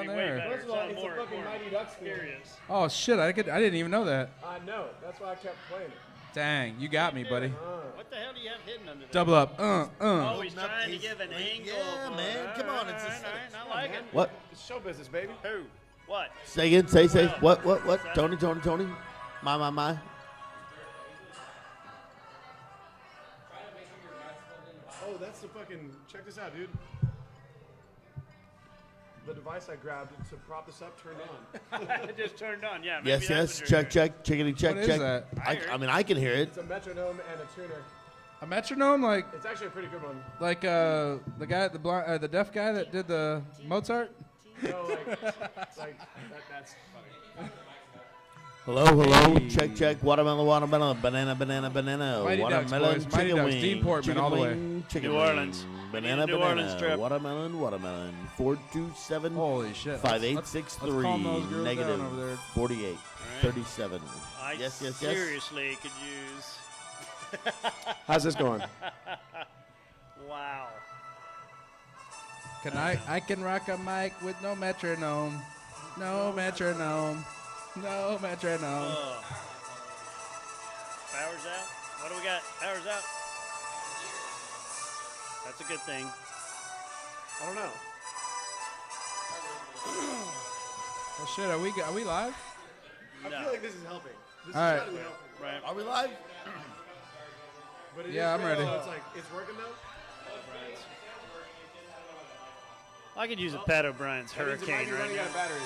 there. First of all, it's a fucking Mighty Ducks game. Oh shit! I didn't even know that. I know. That's why I kept playing it. Dang, you got me, buddy. What the hell do you have hidden under there? Double up. Oh, he's trying to give an angle. Yeah, man. Come on. It's I like it. What? It's show business, baby. Who? What? Say again. Say. Well, What? Tony. My. Oh, that's the fucking. Check this out, dude. The device I grabbed to prop this up turned on. It just turned on. Yeah. Maybe Yes. that's what Check. you're Chickity check. What is that? I mean, I can hear it. It's a metronome and a tuner. A metronome, like It's actually a pretty good one. the guy, the deaf guy that did the Mozart. No, that's funny. Hello. Check. Watermelon. Banana. Mighty Ducks, Watermelon. boys. Mighty Chicken Ducks, wing. Dean Portman, chicken all the way. wing, chicken New wing, Orleans. Banana. New Orleans trip. Watermelon. 427. Holy shit! 5863 calm those girls negative down over there. 48 37. I Yes. seriously could use. How's this going? Wow. I can rock a mic with no metronome. No metronome. No metronome. Ugh. Power's out. What do we got? Power's out. That's a good thing. I don't know. Oh shit! Are we live? I No. feel like this is helping. This All right. is trying to be helping. Right. Are we live? But it Yeah, is I'm ready. It's like, it's working though? I could use a Pat O'Brien's That means it might hurricane be right running now. out of battery.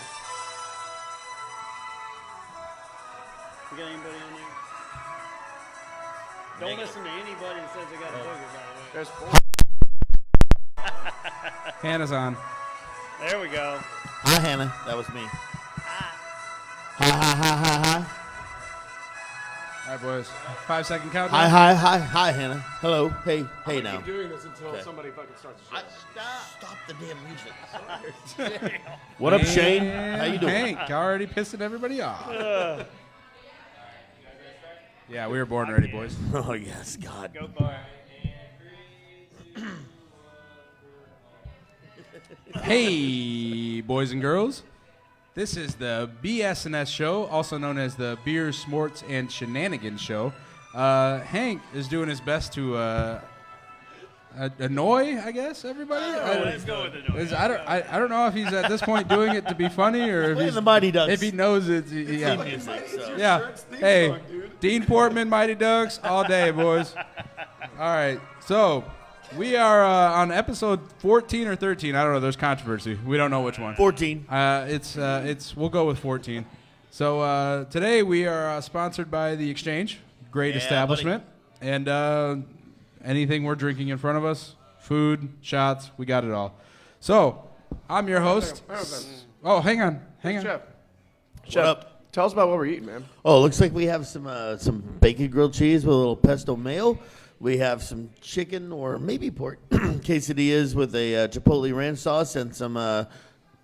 We got anybody on there? Don't listen to anybody that says they got a booger, by the way. There's four. Hannah's on. There we go. Hi, Hannah. That was me. Hi. All right, boys. 5 second countdown. Hi, Hannah. Hello. Hey I'm now. gonna keep doing this until Okay. somebody fucking starts the show. Stop the damn music. What up, Shane? How you doing? Hank already pissing everybody off. Yeah, we were born ready, boys. Oh yes, God. Go for it. Hey, boys and girls. This is the BS&S show, also known as the Beer, Smorts, and Shenanigans show. Hank is doing his best to annoy, I guess, everybody. Let's go with the noise. I don't know if he's at this point doing it to be funny or if, Playing the Mighty Ducks. if he knows it's yeah. Music, so. Yeah. Hey, Dean Portman, Mighty Ducks, all day, boys. All right. So we are on episode 14 or 13. I don't know. There's controversy. We don't know which one. 14. We'll go with 14. So today we are sponsored by The Exchange, great Yeah, establishment, and anything we're drinking in front of us, food, shots, we got it all. So I'm your host. Oh, hang on. Chef, What up? tell us about what we're eating, man. Oh, looks like we have some bacon grilled cheese with a little pesto mayo. We have some chicken or maybe pork quesadillas with a chipotle ranch sauce and some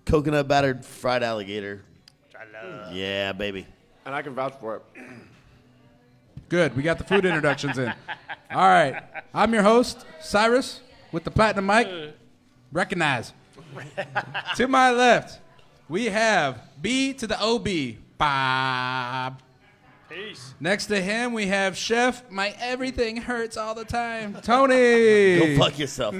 coconut battered fried alligator. I love. Yeah, baby. And I can vouch for it. Good. We got the food introductions in. All right. I'm your host, Cyrus, with the platinum mic. Recognize. To my left, we have B to the OB, Bob. Peace. Next to him, we have Chef. My everything hurts all the time, Tony. Go fuck yourself.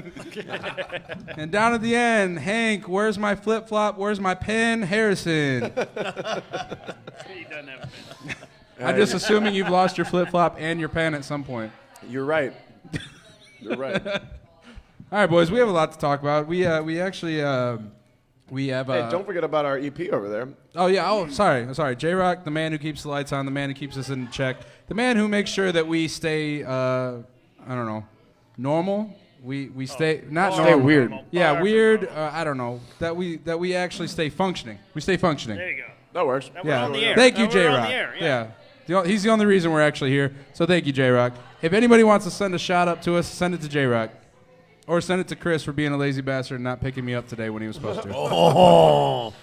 And down at the end, Hank. Where's my flip flop? Where's my pen? Harrison. He doesn't have a pen. I'm just assuming you've lost your flip flop and your pen at some point. You're right. You're right. All right, boys. We have a lot to talk about. We actually we have. Hey, don't forget about our EP over there. Oh yeah. Oh, sorry. J-Rock, the man who keeps the lights on, the man who keeps us in check, the man who makes sure that we stay. I don't know, normal. We stay not Stay normal. weird. Yeah, weird. I don't know that we actually stay functioning. We stay functioning. There you go. That works. Now we're Yeah. on the air. Thank you, Now we're on J-Rock. the air, Yeah. He's the only reason we're actually here. So thank you, J-Rock. If anybody wants to send a shot up to us, send it to J-Rock. Or send it to Chris for being a lazy bastard and not picking me up today when he was supposed to. Oh,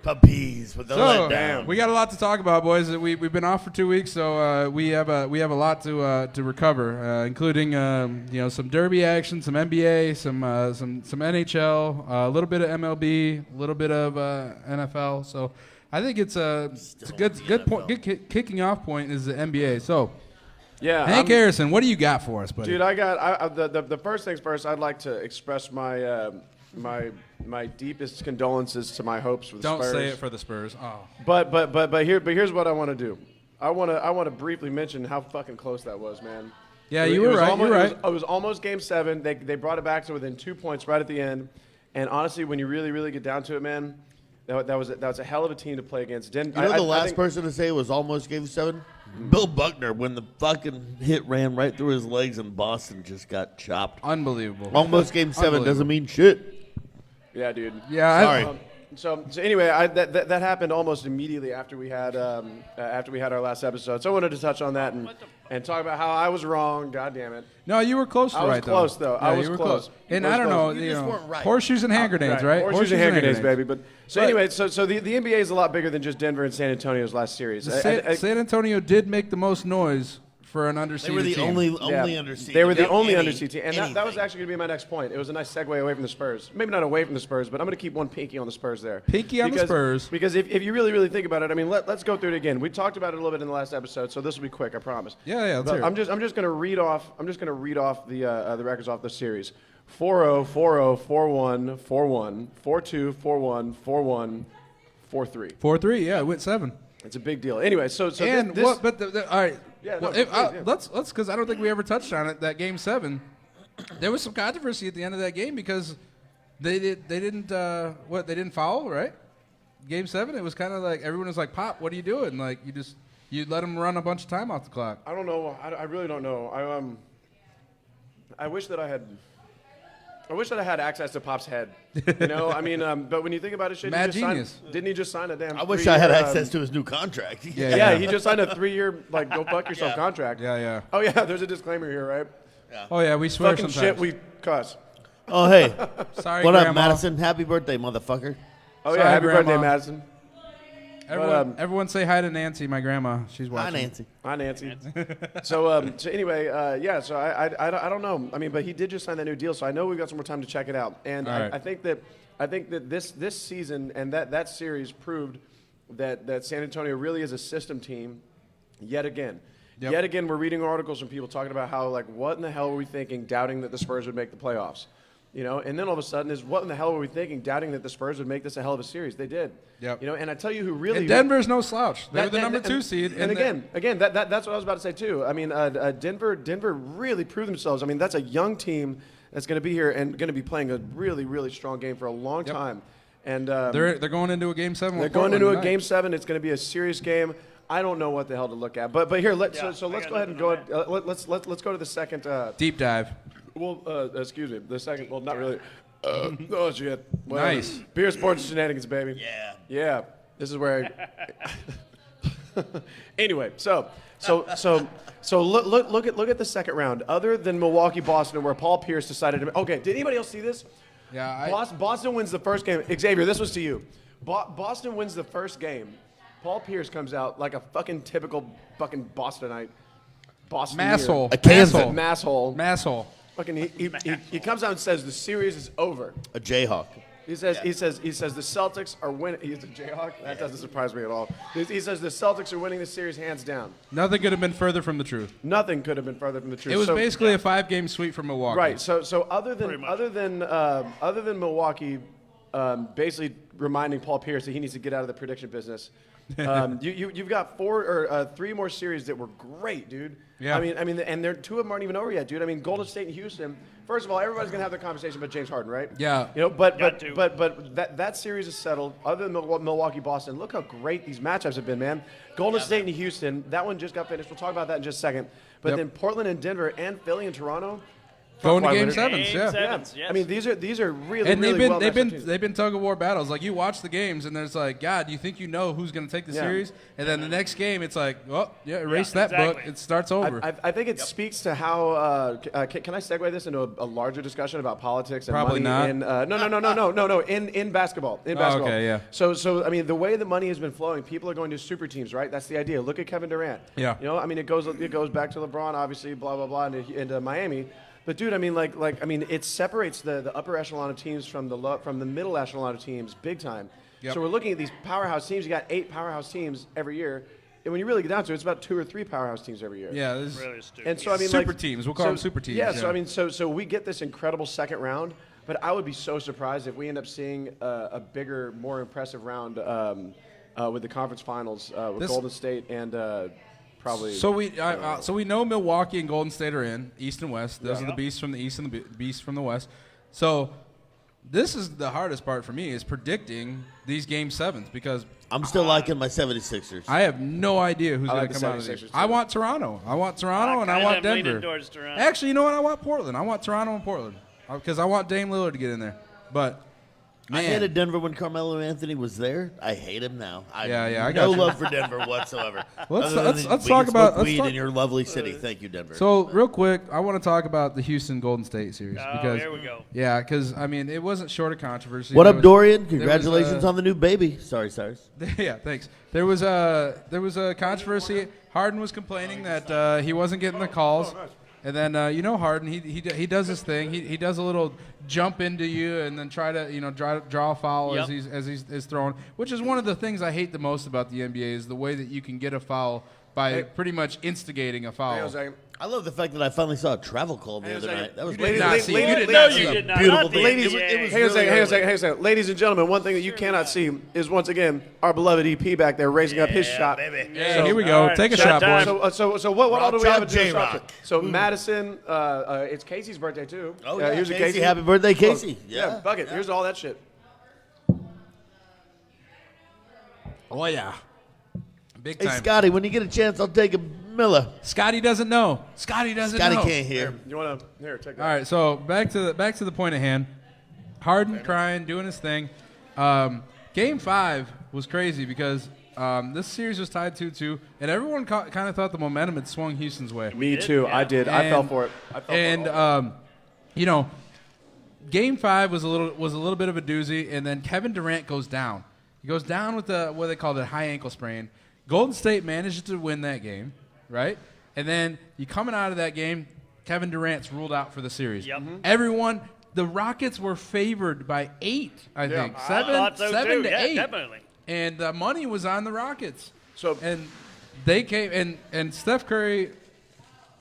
Puppies with the So letdown. we got a lot to talk about, boys. We've been off for 2 weeks, so we have a lot to recover, including some Derby action, some NBA, some NHL, a little bit of MLB, a little bit of NFL. So I think it's a good point. Good kicking off point is the NBA. So Yeah, Hank Harrison, what do you got for us, buddy? dude. The first things first. I'd like to express my my deepest condolences to my hopes for the Don't Spurs. say it for the Spurs. Oh, But here's what I want to do. I want to briefly mention how fucking close that was, man. yeah, you were right. Almost, You're right. It was almost Game 7. They brought it back to within 2 points right at the end. And honestly, when you really get down to it, man, that was a hell of a team to play against. You know the last person to say it was almost Game 7? Bill Buckner, when the fucking hit ran right through his legs and Boston just got chopped. Unbelievable. Almost Game 7 doesn't mean shit. Yeah, dude. Yeah, Sorry. So anyway, that happened almost immediately after we had our last episode. So I wanted to touch on that and talk about how I was wrong. God damn it. No, you were close to I was right, close, though. Yeah, I was you were close. And I was I don't close. know, You just weren't right. horseshoes and hand grenades, right? Horseshoes and hand grenades, baby. But so But- anyway, so the NBA is a lot bigger than just Denver and San Antonio's last series. San Antonio did make the most noise for an underseeded They were the team. only Yeah. underseed. They were the They got only any- underseed team, and that was actually going to be my next point. It was a nice segue away from the Spurs. Maybe not away from the Spurs, but I'm going to keep one pinky on the Spurs there. Pinky on the Spurs. Because if you really think about it, I mean, let's go through it again. We talked about it a little bit in the last episode, so this will be quick, I promise. Yeah, let's But hear it. I'm just going to read off. I'm just going to read off the records off the series. 4-0, 4-0, 4-1, 4-1, 4-2, 4-1, 4-1, 4-3. 4-3, yeah, it went 7. It's a big deal. Anyway, so And this, what? But all right. Yeah, Well, no, please, yeah. let's because I don't think we ever touched on it. That Game 7, there was some controversy at the end of that game because they didn't foul, right? Game 7, it was kind of like everyone was like, "Pop, what are you doing?" Like you let them run a bunch of time off the clock. I don't know. I really don't know. I wish that I had access to Pop's head. You know, I mean, but when you think about it, shit, Mad genius. Didn't he just sign a damn? I wish I had 3-year, access to his new contract. Yeah, he just signed a 3-year go fuck yourself contract. Yeah. Oh yeah, there's a disclaimer here, right? Oh yeah, we swear Fucking sometimes. shit, we cuss. Oh, hey. Sorry, What Grandma. up, Madison? Happy birthday, motherfucker. Oh Sorry, yeah, happy Grandma. birthday, Madison. Everyone say hi to Nancy, my grandma. She's Hi, watching. Nancy. Hi, Nancy. So anyway, yeah. So I don't know. I mean, but he did just sign that new deal, so I know we've got some more time to check it out. And All right. I think that this season and that series proved that San Antonio really is a system team. Yet again. Yep. Yet again, we're reading articles from people talking about how, like, what in the hell were we thinking, doubting that the Spurs would make the playoffs? You know, and then all of a sudden is what in the hell were we thinking, doubting that the Spurs would make this a hell of a series? They did. Yep. You know, and I tell you who really And Denver's no slouch. They were the number 2 seed. And again, that's what I was about to say too. I mean, Denver really proved themselves. I mean, that's a young team that's going to be here and going to be playing a really strong game for a long time. And they're going into a Game 7. they're with going Portland into a tonight. Game 7. It's going to be a serious game. I don't know what the hell to look at, but here let's Yeah, so I let's got go ahead and nothing go. on Let's go to the second. Deep dive. Well, excuse me, the second. Well, not really. Oh shit! Well, Nice. Beer, sports, shenanigans, baby. Yeah. Yeah. This is where. Anyway, so look at the second round. Other than Milwaukee, Boston, where Paul Pierce decided to. Okay, did anybody else see this? Yeah, Boston wins the first game. Xavier, this was to you. Boston wins the first game. Paul Pierce comes out like a fucking typical fucking Bostonite. Masshole. A Kansas. Masshole. Masshole. Fucking he comes out and says the series is over. A Jayhawk. He says the Celtics are winning. He's a Jayhawk. That doesn't surprise me at all. He says the Celtics are winning the series hands down. Nothing could have been further from the truth. Nothing could have been further from the truth. It was So- basically a 5-game sweep for Milwaukee. right. So other Pretty than much. Milwaukee, basically reminding Paul Pierce that he needs to get out of the prediction business. You've got 3 more series that were great, dude. Yeah. I mean, and 2 of them aren't even over yet, dude. I mean, Golden State and Houston. First of all, everybody's gonna have their conversation about James Harden, right? Yeah. You know, but Got to. that series is settled. Other than Milwaukee, Boston, look how great these matchups have been, man. Golden State and Houston, that one just got finished. We'll talk about that in just a second. But Yep. then Portland and Denver and Philly and Toronto. going to Kawhi game Leonard. sevens. Game Yeah. sevens, yes. I mean, these are really And really well matched up teams. they've been tug of war battles. Like you watch the games, and there's like, God, you think you know who's going to take the series, and then the next game, it's like, well, erase that book. exactly. It starts over. I think it speaks to how. Can I segue this into a larger discussion about politics and Probably money? not. No. In basketball. In basketball. okay, yeah. So I mean, the way the money has been flowing, people are going to super teams, right? That's the idea. Look at Kevin Durant. Yeah. You know, I mean, it goes back to LeBron, obviously, blah blah blah, into Miami. But dude, I mean, it separates the upper echelon of teams from the middle echelon of teams big time. Yep. So we're looking at these powerhouse teams. You got 8 powerhouse teams every year. And when you really get down to it, it's about 2 or 3 powerhouse teams every year. yeah, this is Really stupid. And so I mean, super teams. We'll call them super teams. Yeah. So I mean, so we get this incredible second round, but I would be so surprised if we end up seeing a bigger, more impressive round with the conference finals with Golden State and probably. So we know Milwaukee and Golden State are in East and West. Those are the beasts from the East and the beasts from the West. So this is the hardest part for me is predicting these game sevens because I'm still liking my 76ers. I have no idea who's I going like to the come out of 76ers these. too. I want Toronto. I want Toronto and I kinda want am leaning Denver. towards Toronto. Actually, you know what? I want Portland. I want Toronto and Portland because I want Dame Lillard to get in there. But I man, hated Denver when Carmelo Anthony was there. I hate him now. I I got no you. love for Denver whatsoever. Let's- Other let's- than let's we talk can about- smoke let's weed talk- in your lovely city. Thank you, Denver. So real quick, I want to talk about the Houston Golden State series Oh, because here we go. yeah, because I mean it wasn't short of controversy. what There up, was- Dorian? there was, Congratulations on the new baby. Sorry, Cyrus. Yeah, thanks. There was a controversy. Harden was complaining that he wasn't getting the calls, and then Harden he does his thing. He does a little jump into you and then try to draw a foul Yep. as he's throwing, which is one of the things I hate the most about the NBA is the way that you can get a foul by pretty much instigating a Hang foul. on a second. I love the fact that I finally saw a travel call the Hang on a other second. night. That was You did not ladies- see. ladies- You did ladies- No, not you see. did not. Beautiful Not the thing. Ladies, NBA. It was hang on a second, really hang on a second. Ladies and gentlemen, one thing that you cannot see is once again our beloved EP back there raising up his shot. baby. Yeah, here we go. all right, Take a shot shot, time. boys. So what all do we Rock have to do? J-Rock. Shot? So Madison, it's Casey's birthday too. Oh, yeah. Here's a Casey, Casey. happy birthday, Casey. Look, Yeah. bucket. Here's all that shit. Oh yeah, big Hey, time. Scotty, when you get a chance, I'll take a Miller. Scotty doesn't know. Scotty doesn't Scotty know. can't hear. You wanna take that? All right, so back to the point at hand. Harden crying, doing his thing. Game 5 was crazy because this series was tied 2-2, and everyone kind of thought the momentum had swung Houston's way. Me too. Yeah. I did. I fell for it. Game 5 was a little bit of a doozy, and then Kevin Durant goes down. He goes down with what they call the high ankle sprain. Golden State manages to win that game, right? And then you coming out of that game, Kevin Durant's ruled out for the series. Yep. Everyone, the Rockets were favored by 8, I think. I Seven thought so too. to Yeah, 8. definitely. And the money was on the Rockets. So And they came and Steph Curry,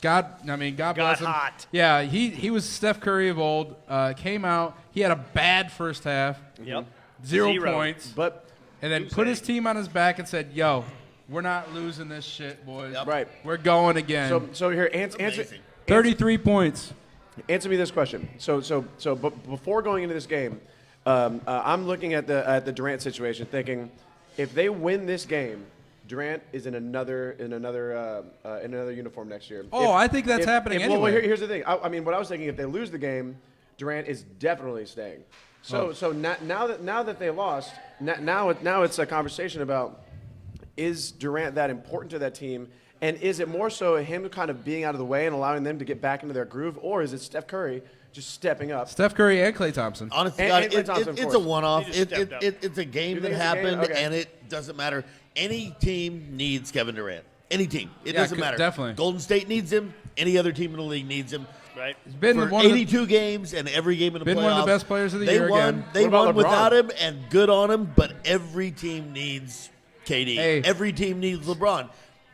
God bless him. hot. Yeah, he was Steph Curry of old. Came out, he had a bad first half, Yep. zero Zero. points, but and then put his team on his back and said, "Yo, we're not losing this shit, boys. right. We're going again." So here answer Amazing. 33 points. answer me this question. But before going into this game, I'm looking at the Durant situation, thinking if they win this game, Durant is in another uniform next year. Oh, I think that's happening well, anyway. here's the thing. I mean, what I was thinking, if they lose the game, Durant is definitely staying. So now that they lost, now it's a conversation about is Durant that important to that team, and is it more so him kind of being out of the way and allowing them to get back into their groove, or is it Steph Curry just stepping up? Steph Curry and Klay Thompson. Honestly, And- God, and Klay Thompson, of it's course. a one-off. He just stepped up. It's a game You that think it's a game? happened, Okay. and it doesn't matter. Any team needs Kevin Durant. Any team. It Yeah, doesn't matter. definitely. Golden State needs him. Any other team in the league needs him. Right. He's been For one of the, 82 games and every game in the Been playoffs. one of the best players of the they year won, again. They What about won LeBron? without him, and good on him, but every team needs KD. Hey. Every team needs LeBron.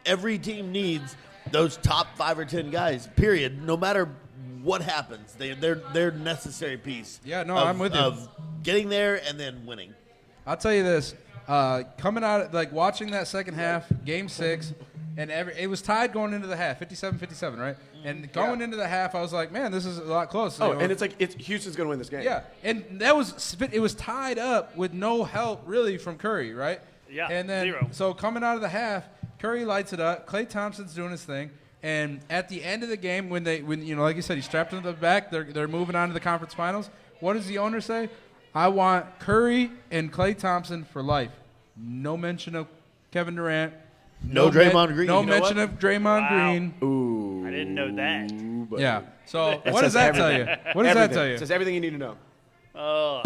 Every team needs those top 5 or 10 guys, period. No matter what happens, they're necessary piece. Yeah, no, I'm with you. Of getting there and then winning. I'll tell you this. Coming out, like watching that second half, game 6, and it was tied going into the half, 57-57, right? And going into the half, I was like, man, this is a lot closer. Oh, You know? and it's like Houston's going to win this game. Yeah, and it was tied up with no help really from Curry, right? Yeah, And then zero. so coming out of the half, Curry lights it up. Klay Thompson's doing his thing. And at the end of the game, when like you said, he strapped him to the back. They're moving on to the conference finals. What does the owner say? I want Curry and Klay Thompson for life. No mention of Kevin Durant. No Draymond Green. No You know mention what? of Draymond Green. Ooh. I didn't know that. But Yeah. So That what does says that tell you? everything. What does that Everything. tell It you? says everything you need to know. Oh,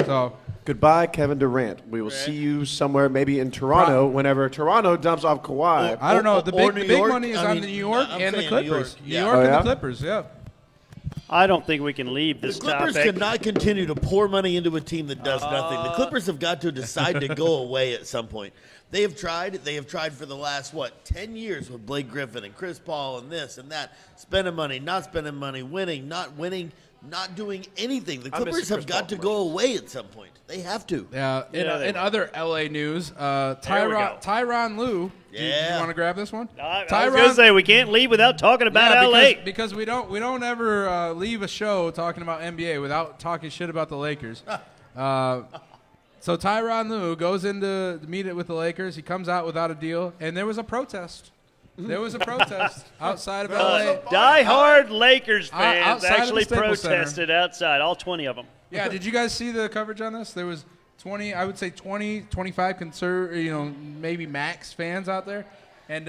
So Goodbye, Kevin Durant. We will see you somewhere, maybe in Toronto, whenever Toronto dumps off Kawhi. I don't know. The Or big New York? money is I on mean, the New York I'm and the saying New York. Clippers. New Yeah. York Oh, and yeah? the Clippers. Yeah. I don't think we can leave The this Clippers topic. cannot continue to pour money into a team that does nothing. The Clippers have got to decide to go away at some point. They have tried. They have tried for the last, 10 years with Blake Griffin and Chris Paul and this and that. Spending money, not spending money, winning, not doing anything. The I miss Clippers the have Chris Paul got to go away at some point. They have to. Yeah. In other LA news, go. Tyronn Lue. Do you Yeah. want to grab this one? I was going to say, we can't leave without talking about Yeah, L.A. because we don't ever leave a show talking about NBA without talking shit about the Lakers. So Tyronn Lue goes in to meet it with the Lakers. He comes out without a deal, and there was a protest. There was a protest outside of LA. Die-hard Lakers fans outside of the actually Staples Center. protested outside, all 20 of them. Yeah, did you guys see the coverage on this? There was 20, I would say 20, 25 maybe max fans out there. And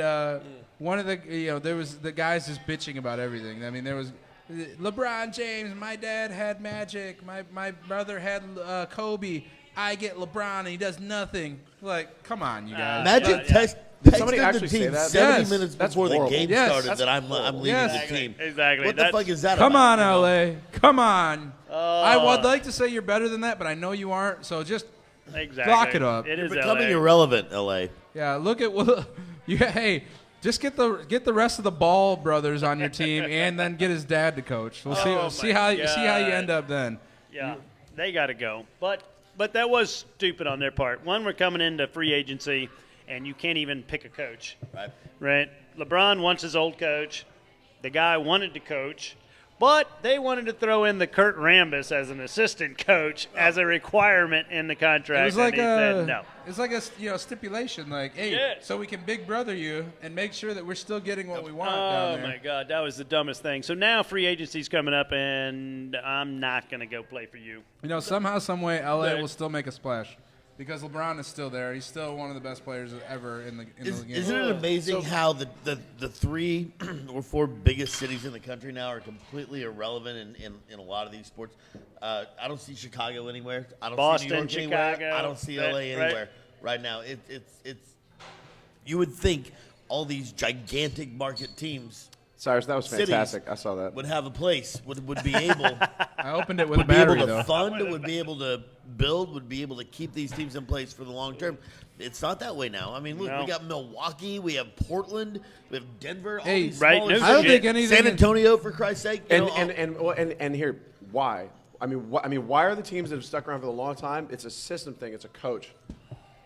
one of the, there was the guys just bitching about everything. I mean, there was LeBron James, my dad had Magic, my brother had Kobe. I get LeBron and he does nothing. Like, come on, you guys. Magic yeah. texted somebody the actually say team that? 70 Yes. minutes That's before the horrible. game Yes. started That's that I'm leaving Yes. the team. Exactly. What the fuck is that Come about? on, you know? LA. Come on. I would like to say you're better than that, but I know you aren't. So just Exactly. lock it up. It You're is becoming LA. irrelevant, LA. yeah, look at what hey, just get the rest of the Ball brothers on your team and then get his dad to coach. We'll Oh, see my how you God. end up then. Yeah, they got to go. But that was stupid on their part. One, we're coming into free agency, and you can't even pick a coach. Right? LeBron wants his old coach. The guy wanted to coach. But they wanted to throw in the Kurt Rambis as an assistant coach as a requirement in the contract. It was like and he said no. it's like a stipulation, like, hey, Yes. so we can big brother you and make sure that we're still getting what we want Oh, down there. my God. That was the dumbest thing. So now free agency's coming up, and I'm not going to go play for you. Somehow, some way, LA Right. will still make a splash because LeBron is still there. He's still one of the best players ever in the game. Isn't it amazing how the 3 or 4 biggest cities in the country now are completely irrelevant in a lot of these sports? I don't see Chicago anywhere. I don't Boston, see New York anywhere. Chicago, I don't see right, LA right. anywhere right now. It's you would think all these gigantic market teams Cyrus, that was cities fantastic. I saw that. would have a place, would be able I opened it with a would be able battery, to though. fund, would be able to build, would be able to keep these teams in place for the long term. It's not that way now. I mean, look, No. we got Milwaukee, we have Portland, we have Denver, all Hey, these right, smaller no I don't shit. think anything. San Antonio, for Christ's sake. you know, And here, why? I mean, why are the teams that have stuck around for a long time? It's a system thing. It's a coach.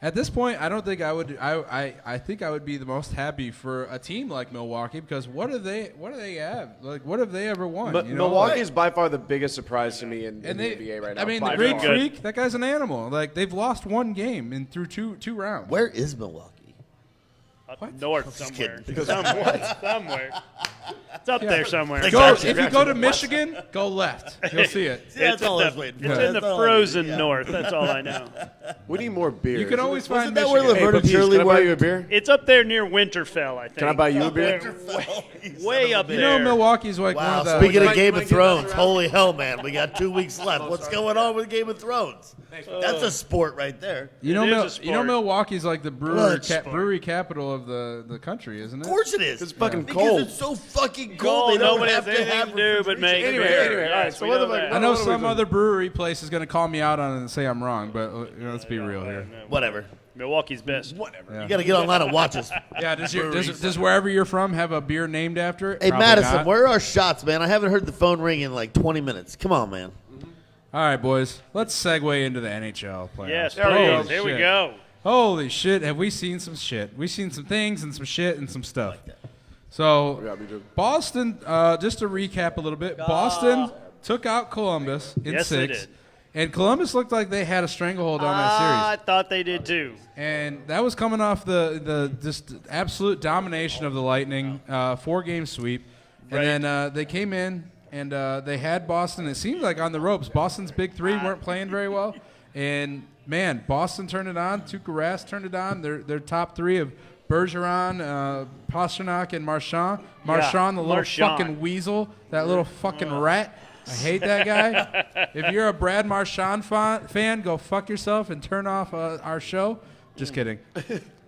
At this point, I don't think I would. I think I would be the most happy for a team like Milwaukee because what do they have? Like, what have they ever won? But you know? Milwaukee is by far the biggest surprise to me in and the they, NBA right now. I mean, by the Greek far. Good. Freak. That guy's an animal. Like they've lost one game through two rounds. where is Milwaukee? Up north somewhere. kidding. Somewhere. It's up there somewhere. Like, Go, Actually, if you go to Michigan, go left. You'll see it. See, that's all I was in the, waiting for. it's in the That's all I frozen needed, yeah. north. That's all I know. We need more beer. You can always find Wasn't that where Michigan. Laverne Hey, Purley can I buy you a worked? beer? It's up there near Winterfell, I think. Can I buy you a Up beer? there, You way son up of a You there. know, Milwaukee's like one Wow, of the. speaking Mike, of Game Mike, of get Thrones, this holy hell, man. We got 2 weeks left. What's going on with Game of Thrones? That's a sport right there. You know, It is a you know, sport. Milwaukee's like the Blood sport. brewery capital of the country, isn't it? Of course it is. It's fucking because cold. it's so fucking cold. Cold, They don't nobody have has to anything have to do but make Anyway, beer. all right, Yes, so we what know the fuck- that. I know What are we some doing? other brewery place is going to call me out on it and say I'm wrong, but let's be real here. Whatever. Milwaukee's best. Yeah. You got to get online and watch us. Yeah, does wherever you're from have a beer named after it? Hey, Probably Madison, not. where are our shots, man? I haven't heard the phone ring in like 20 minutes. Come on, man. All right, boys, let's segue into the NHL playoffs. Yes, Holy please. Here we shit. go. Holy shit, have we seen some shit? We've seen some things and some shit and some stuff. So, Yeah, we do. Boston, just to recap a little bit, Boston took out Columbus in Yes, they 6. did. And Columbus looked like they had a stranglehold on that I series. thought they did too. And that was coming off the just absolute domination of the Lightning, 4-game sweep. And Right. then they came in and they had Boston. It seemed like on the ropes. Boston's big three weren't playing very well. And, man, Boston turned it on. Tuukka Rask turned it on. Their top three of Bergeron, Pastrnak, and Marchand. Marchand, the little Marchand. fucking weasel, that little fucking rat. I hate that guy. If you're a Brad Marchand fan, go fuck yourself and turn off our show. Just kidding.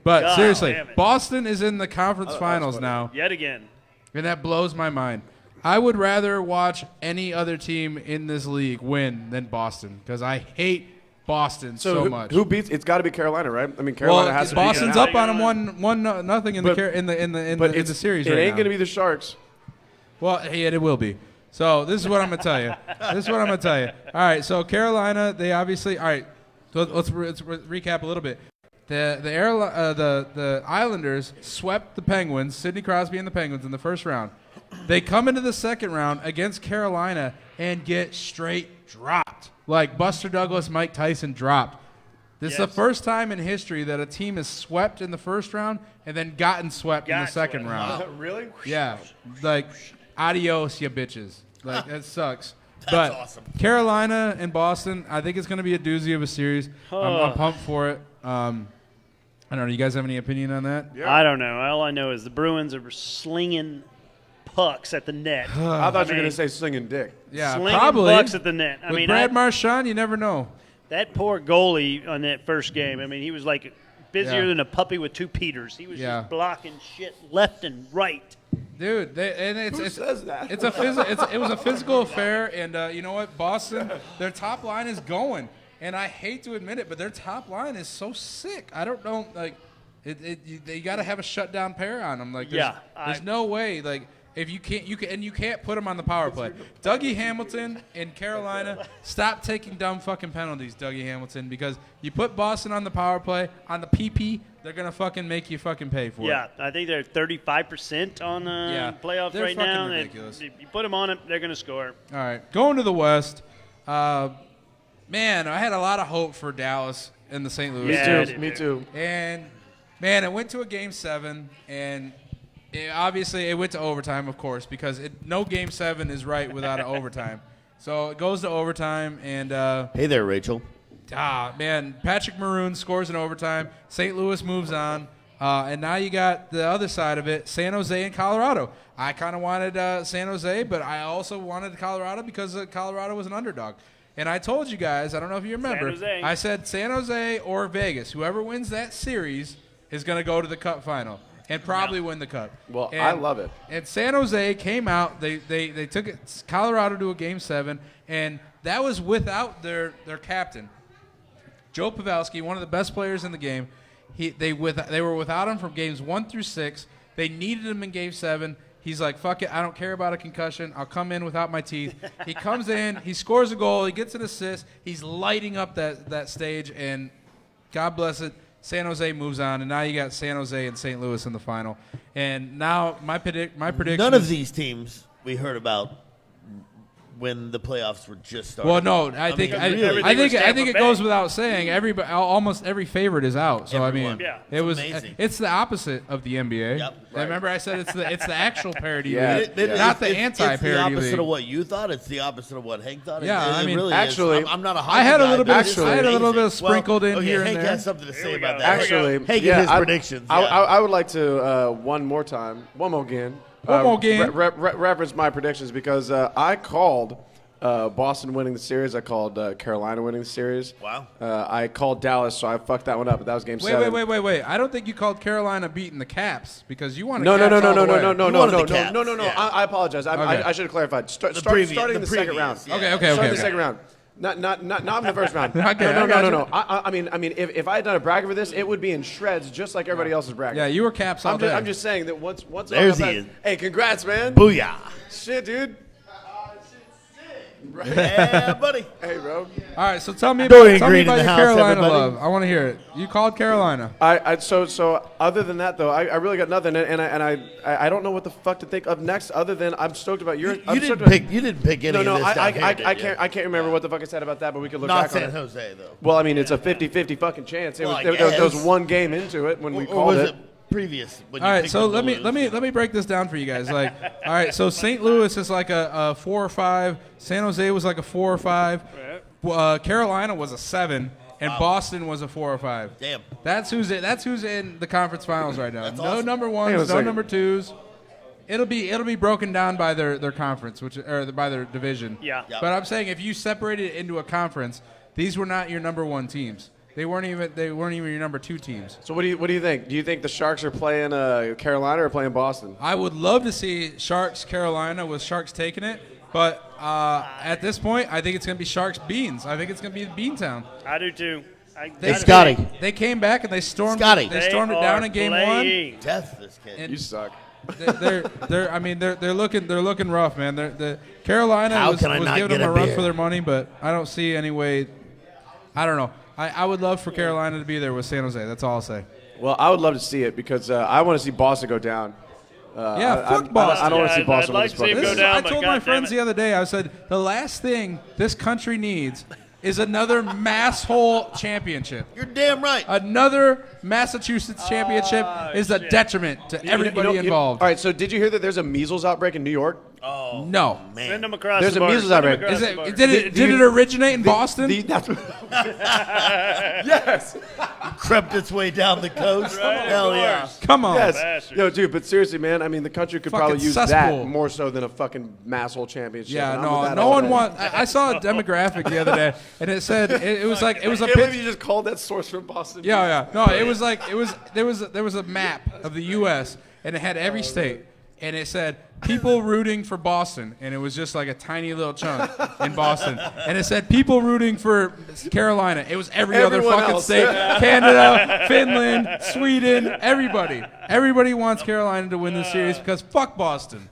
But God seriously, damn it. Boston is in the conference finals now, Yet again. and that blows my mind. I would rather watch any other team in this league win than Boston because I hate Boston so much. Who beats? It's got to be Carolina, right? I mean, Carolina has to beat Boston's them. up on them 1-0 in the series It right ain't now. going to be the Sharks. Well, yeah, it will be. So this is what I'm going to tell you. All right, so Carolina, they obviously – all right, so let's recap a little bit. The Islanders swept the Penguins, Sidney Crosby and the Penguins, in the first round. They come into the second round against Carolina and get straight dropped. Like Buster Douglas, Mike Tyson dropped. This is the first time in history that a team is swept in the first round and then gotten swept in the second round. Really? Yeah, like adios, you bitches. Like that sucks. That's but awesome. Carolina and Boston, I think it's going to be a doozy of a series. I'm pumped for it. I don't know. You guys have any opinion on that? Yeah. I don't know. All I know is the Bruins are slinging pucks at the net. I thought you were going to say slinging dick. Yeah, slinging probably. pucks at the net. I With mean, Brad Marchand, you never know. that poor goalie on that first game. I mean, he was like busier Yeah. than a puppy with two Peters. He was Yeah. just blocking shit left and right. Dude, Who says that? It was a physical affair, and you know what? Boston, their top line is going, and I hate to admit it, but their top line is so sick. I don't know, like, they got to have a shutdown pair on them. Like, there's no way, like, if you can't put them on the power play. Dougie Hamilton in Carolina, stop taking dumb fucking penalties, Dougie Hamilton, because you put Boston on the power play on the PP, they're gonna fucking make you fucking pay for it. Yeah, I think they're 35% on playoffs they're right fucking now. ridiculous. If you put them on it, they're going to score. All right, going to the West. Man, I had a lot of hope for Dallas in the St. Louis Yeah, series. Me too. And, man, it went to a Game 7, and obviously it went to overtime, of course, because no Game 7 is right without an overtime. So it goes to overtime, and Hey there, Rachel. man, Patrick Maroon scores in overtime. St. Louis moves on. And now you got the other side of it, San Jose and Colorado. I kind of wanted San Jose, but I also wanted Colorado because Colorado was an underdog. And I told you guys, I don't know if you remember, San Jose. I said San Jose or Vegas. Whoever wins that series is going to go to the Cup final and probably win the Cup. Well, And- I love it. And San Jose came out. They took Colorado to a Game 7, and that was without their captain. Joe Pavelski, one of the best players in the game, they were without him from games 1 through 6. They needed him in Game 7. He's like, fuck it, I don't care about a concussion. I'll come in without my teeth. He comes in, he scores a goal, he gets an assist. He's lighting up that stage, and God bless it, San Jose moves on, and now you got San Jose and St. Louis in the final. And now my prediction. None of these teams we heard about when the playoffs were just starting. Well, no, I think it goes without saying. Almost every favorite is out. So Everyone. I mean, Yeah. it was. amazing. It's the opposite of the NBA. Yep. Remember, I said it's the actual parody Yeah. league, It- not the It's anti-parody the opposite league. of what you thought. It's the opposite of what Hank thought. Yeah, I mean, really actually, is. I'm not a hockey I had a guy, little but bit. it's Actually- I had a little bit of amazing. sprinkled in okay, here and Hank there. has something to say we about go. that. Actually, Hank yeah, and his I- predictions. I would like to one more again. One more game. Reference my predictions because I called Boston winning the series. I called Carolina winning the series. Wow. I called Dallas, so I fucked that one up. But that was Game 7. Wait. I don't think you called Carolina beating the Caps because you wanted No. Caps all the way. You wanted the Caps. No. Yeah. I apologize. Okay. I should have clarified. previous- Starting the the second previous, round. yeah. Okay. Starting the second round. Not in the first round. Okay, I got No. you. I mean, if I had done a bracket for this, it would be in shreds, just like everybody else's bracket. Yeah, you were Caps all day. I'm just saying that once. There's all he is. Hey, congrats, man! Booyah. Shit, dude. Yeah, buddy. Hey, bro. All right, so tell me Dorian about Green in your the house, Carolina everybody. love. I want to hear it. You called Carolina. So other than that, though, I really got nothing, and I don't know what the fuck to think of next, other than I'm stoked about your. You didn't pick any No, of this down here, I can't remember what the fuck I said about that, but we could look Not back San on it. Jose, though. Well, I mean, it's a 50-50 fucking chance. Well, I There was guess. one game into it when we Or called was it. it previous? When All you right, picked so them to let lose? me break this down for you guys. Like, all right, so St. Louis is like a 4 or 5. San Jose was like a 4 or 5. Carolina was a 7, and Boston was a 4 or 5. Damn. That's who's in the conference finals right now. That's No awesome. number Hang on a ones, no second. number 2s. It'll be broken down by their conference, by their division. Yeah. Yep. But I'm saying if you separated it into a conference, these were not your number 1 teams. They weren't even your number 2 teams. So what do you think? Do you think the Sharks are playing Carolina or playing Boston? I would love to see Sharks Carolina with Sharks taking it, but at this point, I think it's going to be Sharks Beans. I think it's going to be Beantown. I do too. Hey, Scotty. They came back and they stormed. Scotty. They stormed it down in game 1. Death, this kid. And You suck. they're looking rough, man. The Carolina How was can I not giving get them a a run beer? for their money, but I don't see any way. I don't know. I would love for Carolina to be there with San Jose. That's all I'll say. Well, I would love to see it because I want to see Boston go down. Yeah, fuck Boston. I don't want to see I'd Boston like win to this see him fucking go thing. down. I but told God my damn friends it. the other day, I said, the last thing this country needs is another mass hole championship. You're damn right. Another Massachusetts championship is a detriment to everybody involved. All right, so did you hear that there's a measles outbreak in New York? Oh, No. man. Send them across There's the a border. measles Send 'em outbreak. across Is the it, border. did it originate in Boston? Yes. Crept its way down the coast. Right, of Hell yeah. course. Come on. Yes. Bastards. Yo, dude, but seriously, man, I mean, the country could Fucking probably use cesspool. that more so than a fucking mass hole championship. Yeah, and I'm with no, that no all one day. wants. I saw a demographic the other day, and it said it was like it was a I can't believe pitch. you just called that source from Boston. Yeah. No, it was like there was a map of the U.S. and it had every state, and it said people rooting for Boston, and it was just like a tiny little chunk in Boston, and it said people rooting for Carolina. It was every other Everyone fucking else. state, Canada, Finland, Sweden, everybody. Everybody wants Carolina to win this series because fuck Boston,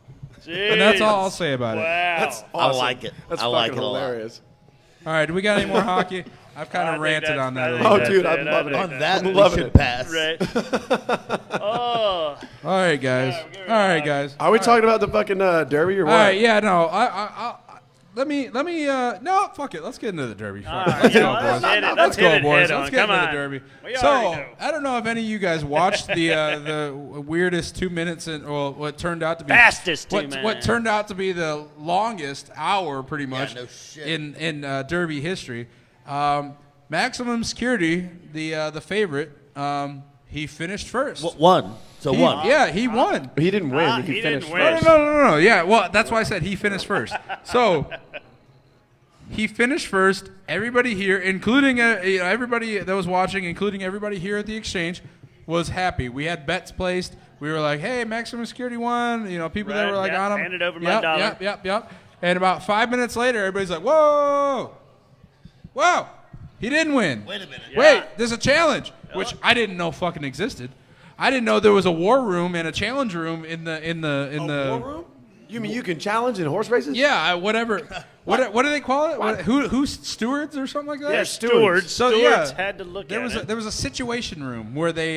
and that's all I'll say about it. Wow. That's I awesome. like it. That's I like fucking it a lot. hilarious. All right, do we got any more hockey? I've kind I of think ranted that's- on that. I a think little Oh, bit. that's dude, it. I'm loving I it. think On that, I'm we loving should it. pass. Right. Oh. All right, guys. All right, guys. Are we talking about the fucking derby or what? All right, yeah, no. I let me no, fuck it. Let's get into the Derby. Fuck it. right, Let's yeah, go, let's boys. hit it. Let's Hit go, it boys. head Let's on. get Come into the on. Derby. We So already know. I don't know if any of you guys watched the weirdest 2 minutes well, what turned out to be Fastest 2 what minutes. turned out to be the longest hour, pretty much, no shit. in Derby history. Maximum Security, the favorite, he finished first. One. So He- one. Yeah, he won. He didn't win. he He didn't finished win. first. No. Yeah, well, that's why I said he finished first. So he finished first. Everybody here, including everybody that was watching, including everybody here at the exchange, was happy. We had bets placed. We were like, "Hey, Maximum Security won." You know, people that Right, were like yep, on him. handed over my dollar. Yep. And about 5 minutes later, everybody's like, "Whoa, he didn't win." Wait a minute. Wait, Yeah. there's a challenge, which I didn't know fucking existed. I didn't know there was a war room and a challenge room in the War room? You mean you can challenge in horse races? Yeah, whatever. What do they call it? Who's stewards or something like that? Yeah, stewards. stewards. So, Stewards yeah, had to look There at was it. there was a situation room where they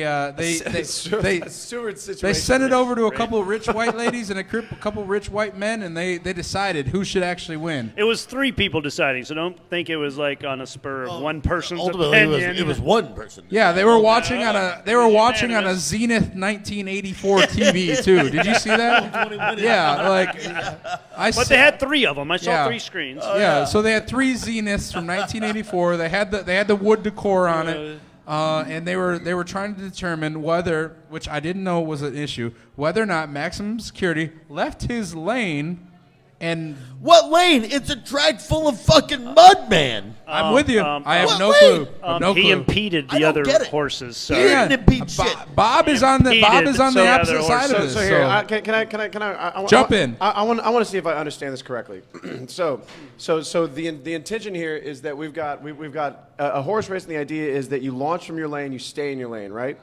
steward situation. they sent it over to a couple of rich white ladies and a couple of rich white men, and they decided who should actually win. It was 3 people deciding, so don't think it was like on a spur of one person's Ultimately, opinion. it was one person. Yeah, they were watching on a Zenith 1984 TV too. Did you see that? Yeah, like But they had 3 of them. I saw Yeah. 3 screens. yeah, so they had 3 Zeniths from 1984. They had the wood decor on it, and they were trying to determine whether, which I didn't know was an issue, whether or not Maximum Security left his lane. And What lane? It's a track full of fucking mud, man. I'm with you. I have what no lane? clue. No he clue. impeded I the don't other get it. horses. So Yeah. Didn't impede shit. Bob is on the Impeded some opposite other side of horses. this. So here, can I Jump in. I want to see if I understand this correctly. so the intention here is that we've got a horse race, and the idea is that you launch from your lane, you stay in your lane, right?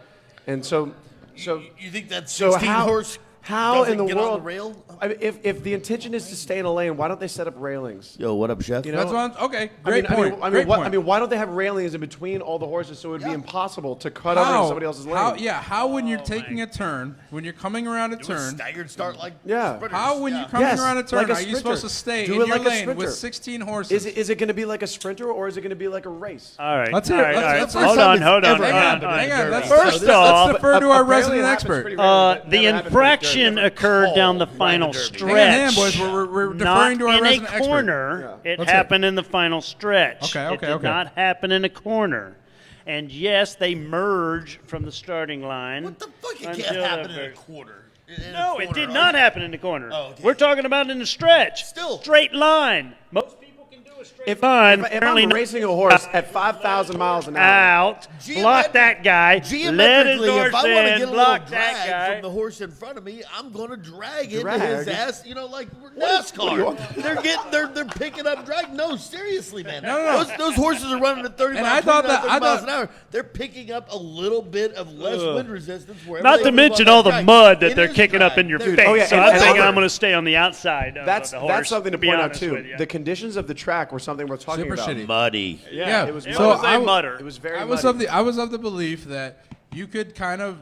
And so You think that So 16 how- horse How in Doesn't the get on world? the rail? I mean, if the intention is to stay in a lane, why don't they set up railings? Yo, what up, chef? You know? That's what okay. Great point. I Great point. mean, why don't they have railings in between all the horses so it would be impossible to cut over somebody else's lane? How when you're taking a turn, when you're coming around a turn, Staggered start like Yeah. sprinters. how when you're coming Yes, around a turn like a are you sprinter. supposed to stay Do in it your like a lane with sprinter. 16 horses? Is it going to be like a sprinter or is it going to be like a race? All right. Let's hear all it. right, Let's- all right. let's- Hold time on. it's Hold on. ever Hang on. happened. All right. Hang on. Let's, First let's off, defer to our apparently resident it happens expert. pretty rarely. The Never happened infraction pretty occurred down the final derby. stretch. Hang on, boys. We're not deferring to our in resident a expert. corner. Yeah. It Let's hear it. happened in the final stretch. Okay, It did okay. not happen in a corner. And yes, they merge from the starting line. What the fuck? It until can't happen the in a quarter. No, it did not happen in the corner. Oh, okay. We're talking about in the stretch. Still. Straight line. Most people can do a straight If, line. if Apparently I'm not. racing a horse at 5,000 miles an hour, Out. Block that guy. Let his Geometrically, horse if I want to in. get a little Block drag that guy. from the horse in front of me, I'm going to drag into Drag? his ass. You know, like what do you NASCAR. want? They're picking up drag. No, seriously, man. No. Those horses are running at 30 And miles, I thought 29, that- 30 I miles thought- an hour. They're picking up a little bit of less wind resistance. Wherever Not they to move mention on all that the track. mud that It they're is kicking up drag. in your They're- face. Oh, yeah, So and- I and think other- I'm going to stay on the outside of that's the horse. something to be point out honest too. with you. The conditions of the track were something we're talking Super about. shitty. Muddy. Yeah, it was It so was I a w- mutter. It was very. I was muddy. of the belief that you could kind of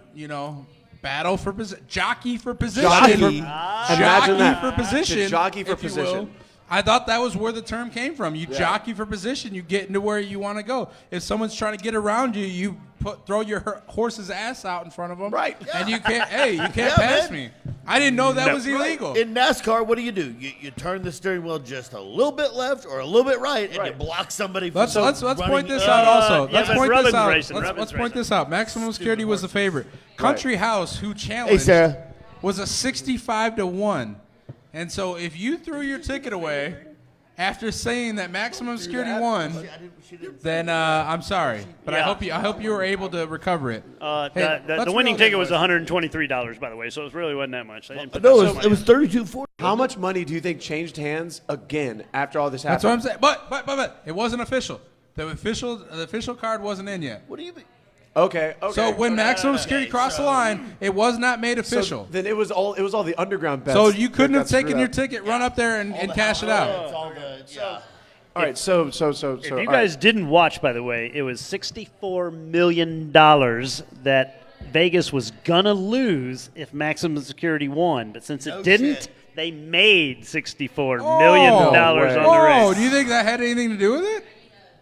battle for position, jockey for position, Jockey for- jockey Imagine that. for position, To jockey for if you position. will. I thought that was where the term came from. You jockey for position, you get into where you want to go. If someone's trying to get around you, you throw your horse's ass out in front of them, Right. And you can't, you can't Yeah, pass man. me. I didn't know that No. was illegal. In NASCAR, what do? You turn the steering wheel just a little bit left or a little bit right, and you Right. block somebody from Let's running point this in. out also. yeah, Let's but point Robin's this out. racing, Let's Robin's point racing. this out. Maximum Security was the favorite. Country House, who challenged, Sarah. was a 65-1. And so if you threw your ticket away after saying that Maximum Security won, then I'm sorry, but Yeah. I hope you were able to recover it. Hey, The let's winning reel ticket that was much. $123, by the way, so it really wasn't that much. They didn't put No, that it much was in. 32-40. How much money do you think changed hands again after all this That's what I'm happened? saying. But it wasn't official. The official card wasn't in yet. What do you mean? Okay. So when Maximum okay, Security crossed the line, it was not made official. So then it was all the underground bets. So you couldn't that have got taken screwed your up. ticket, run up there, and cash it out. It's all the, yeah. All right. So If all you right. guys didn't watch, by the way, it was $64 million that Vegas was gonna lose if Maximum Security won, but since it No didn't, shit. they made $64 million Oh, on the Whoa, race. do you think that had anything to do with it?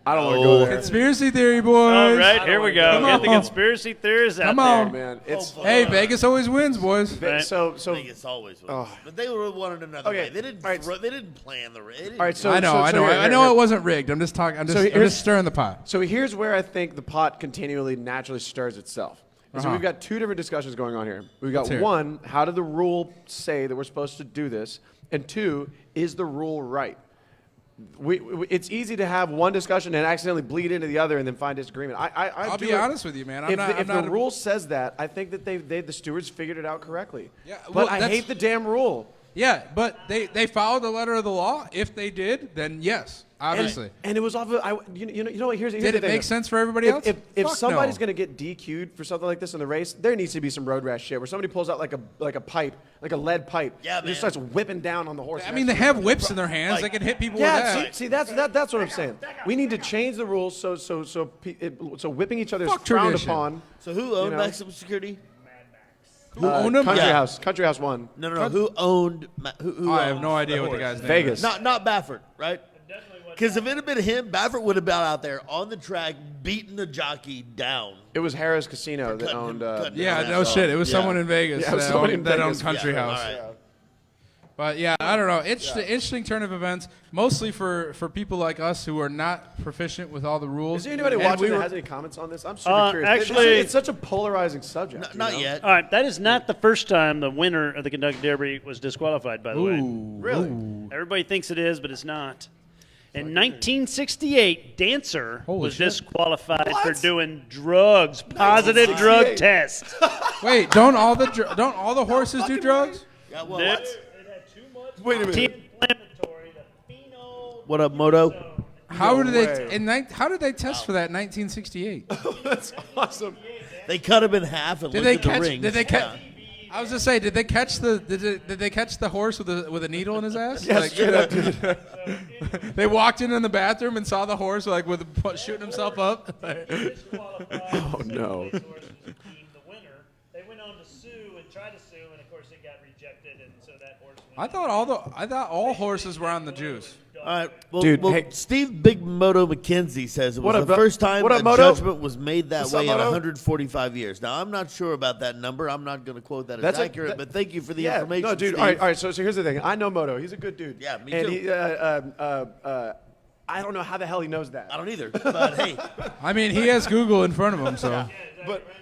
I don't want to go there. Conspiracy theory, boys. All right, here we go. Come Get the on. conspiracy theorists out Come there. on. Oh, man, it's Hey, Vegas always wins, boys. Right. so. I think it's always was. Oh. But they would have wanted another Okay, way. They didn't. all right. They didn't plan the race. All right. So I know, so I know, here- I know here- it wasn't rigged. I'm just talking. I'm So just here's- stirring the pot. So here's where I think the pot continually naturally stirs itself. And So Uh-huh. we've got two different discussions going on here. We've got Let's hear it. one, how did the rule say that we're supposed to do this? And two, is the rule right? It's easy to have one discussion and accidentally bleed into the other and then find disagreement. I'll be honest with you, man. I'm If, not. the, I'm if not the rule says that, I think that the stewards figured it out correctly. Yeah, but well, I that's- hate the damn rule. Yeah, but they followed the letter of the law. If they did, then yes, obviously. And it was off of, you know what, here's Did the it thing, make though. sense for everybody else? If Fuck somebody's no. going to get DQ'd for something like this in the race, there needs to be some road rash shit where somebody pulls out like a pipe, like a lead pipe, Yeah, and just man. starts whipping down on the horse. I mean, they have whips in their hands. They can hit people with Yeah, that. see, that's what I'm saying. We need to change the rules so whipping each other is Fuck frowned tradition. upon. So who owned know. Maximum Security? Who owned them? Country House won. No. Who owned? Who I have owned no idea the what the horse? guy's name Vegas. is. Not Baffert, right? Because if it had been him, Baffert would have been out there on the track beating the jockey down. It was Harrah's Casino that cutting owned. him- cutting him Yeah, down. no shit. It was Yeah. someone in Vegas Yeah, it was that, someone owned, in that Vegas. owned Country Yeah, House. all right. But yeah, I don't know. Interesting turn of events, mostly for people like us who are not proficient with all the rules. Is there anybody And watching we that were- has any comments on this? I'm super curious. actually- it's such a polarizing subject. you Not know? yet. All right, that is not the first time the winner of the Kentucky Derby was disqualified, by the way. Really? Everybody thinks it is, but it's not. In 1968, Dancer Holy was shit. disqualified for doing drugs, positive drug 1968. tests. Wait, don't all the horses do drugs? Yeah, well, It what? had too much Wait a minute. anti-inflammatory, the phenol. What up, Moto? How No way. how did they test for that in 1968? That's awesome. They cut him in half and Did looked they at the catch? rings. Did they catch? Yeah. I was just saying, did they catch the horse with a needle in his ass? Yes, Like, straight up, dude. they walked in the bathroom and saw the horse like shooting himself up. Oh, no. The winner. They went on to sue and try to sue, and of course it got rejected, and so that horse. I thought all horses were on the juice. All right, well, Dude, well hey. Steve Big Moto McKenzie says it was What up, the Mo- first time what up, a Moto? judgment was made that What's up, way in Moto? 145 years. Now, I'm not sure about that number. I'm not going to quote that as accurate, but thank you for the information, No, dude. Steve. All right. So here's the thing. I know Moto. He's a good dude. Yeah, me and too. He, I don't know how the hell he knows that. I don't either, but hey. I mean, he has Google in front of him, so.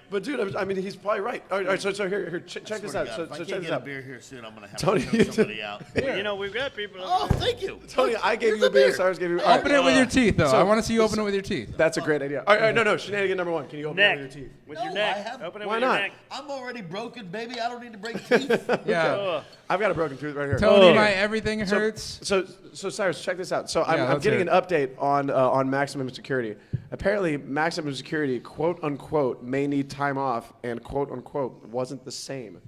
But dude, I mean, he's probably right. All right. So here, check this out. God, So if I check can't this get a out. beer here soon, I'm going to have Tony, to choke somebody out. Well, you know, we've got people. Oh, thank you. Tony, I gave Here's you a the beer. beer. Cyrus gave you. Open it with your teeth, though. So- I want to see you open it with your teeth. That's a great idea. All right. No. Shenanigan number 1. Can you open Neck. it with your teeth? With No, your I neck. haven't. Open it Why with your not? neck. I'm already broken, baby. I don't need to break teeth. Yeah. I've got a broken tooth right here. Tony, my everything hurts. So Cyrus, check this out. So I'm let's getting hear an update on maximum security. Apparently, maximum security, quote unquote, may need time off, and quote unquote wasn't the same.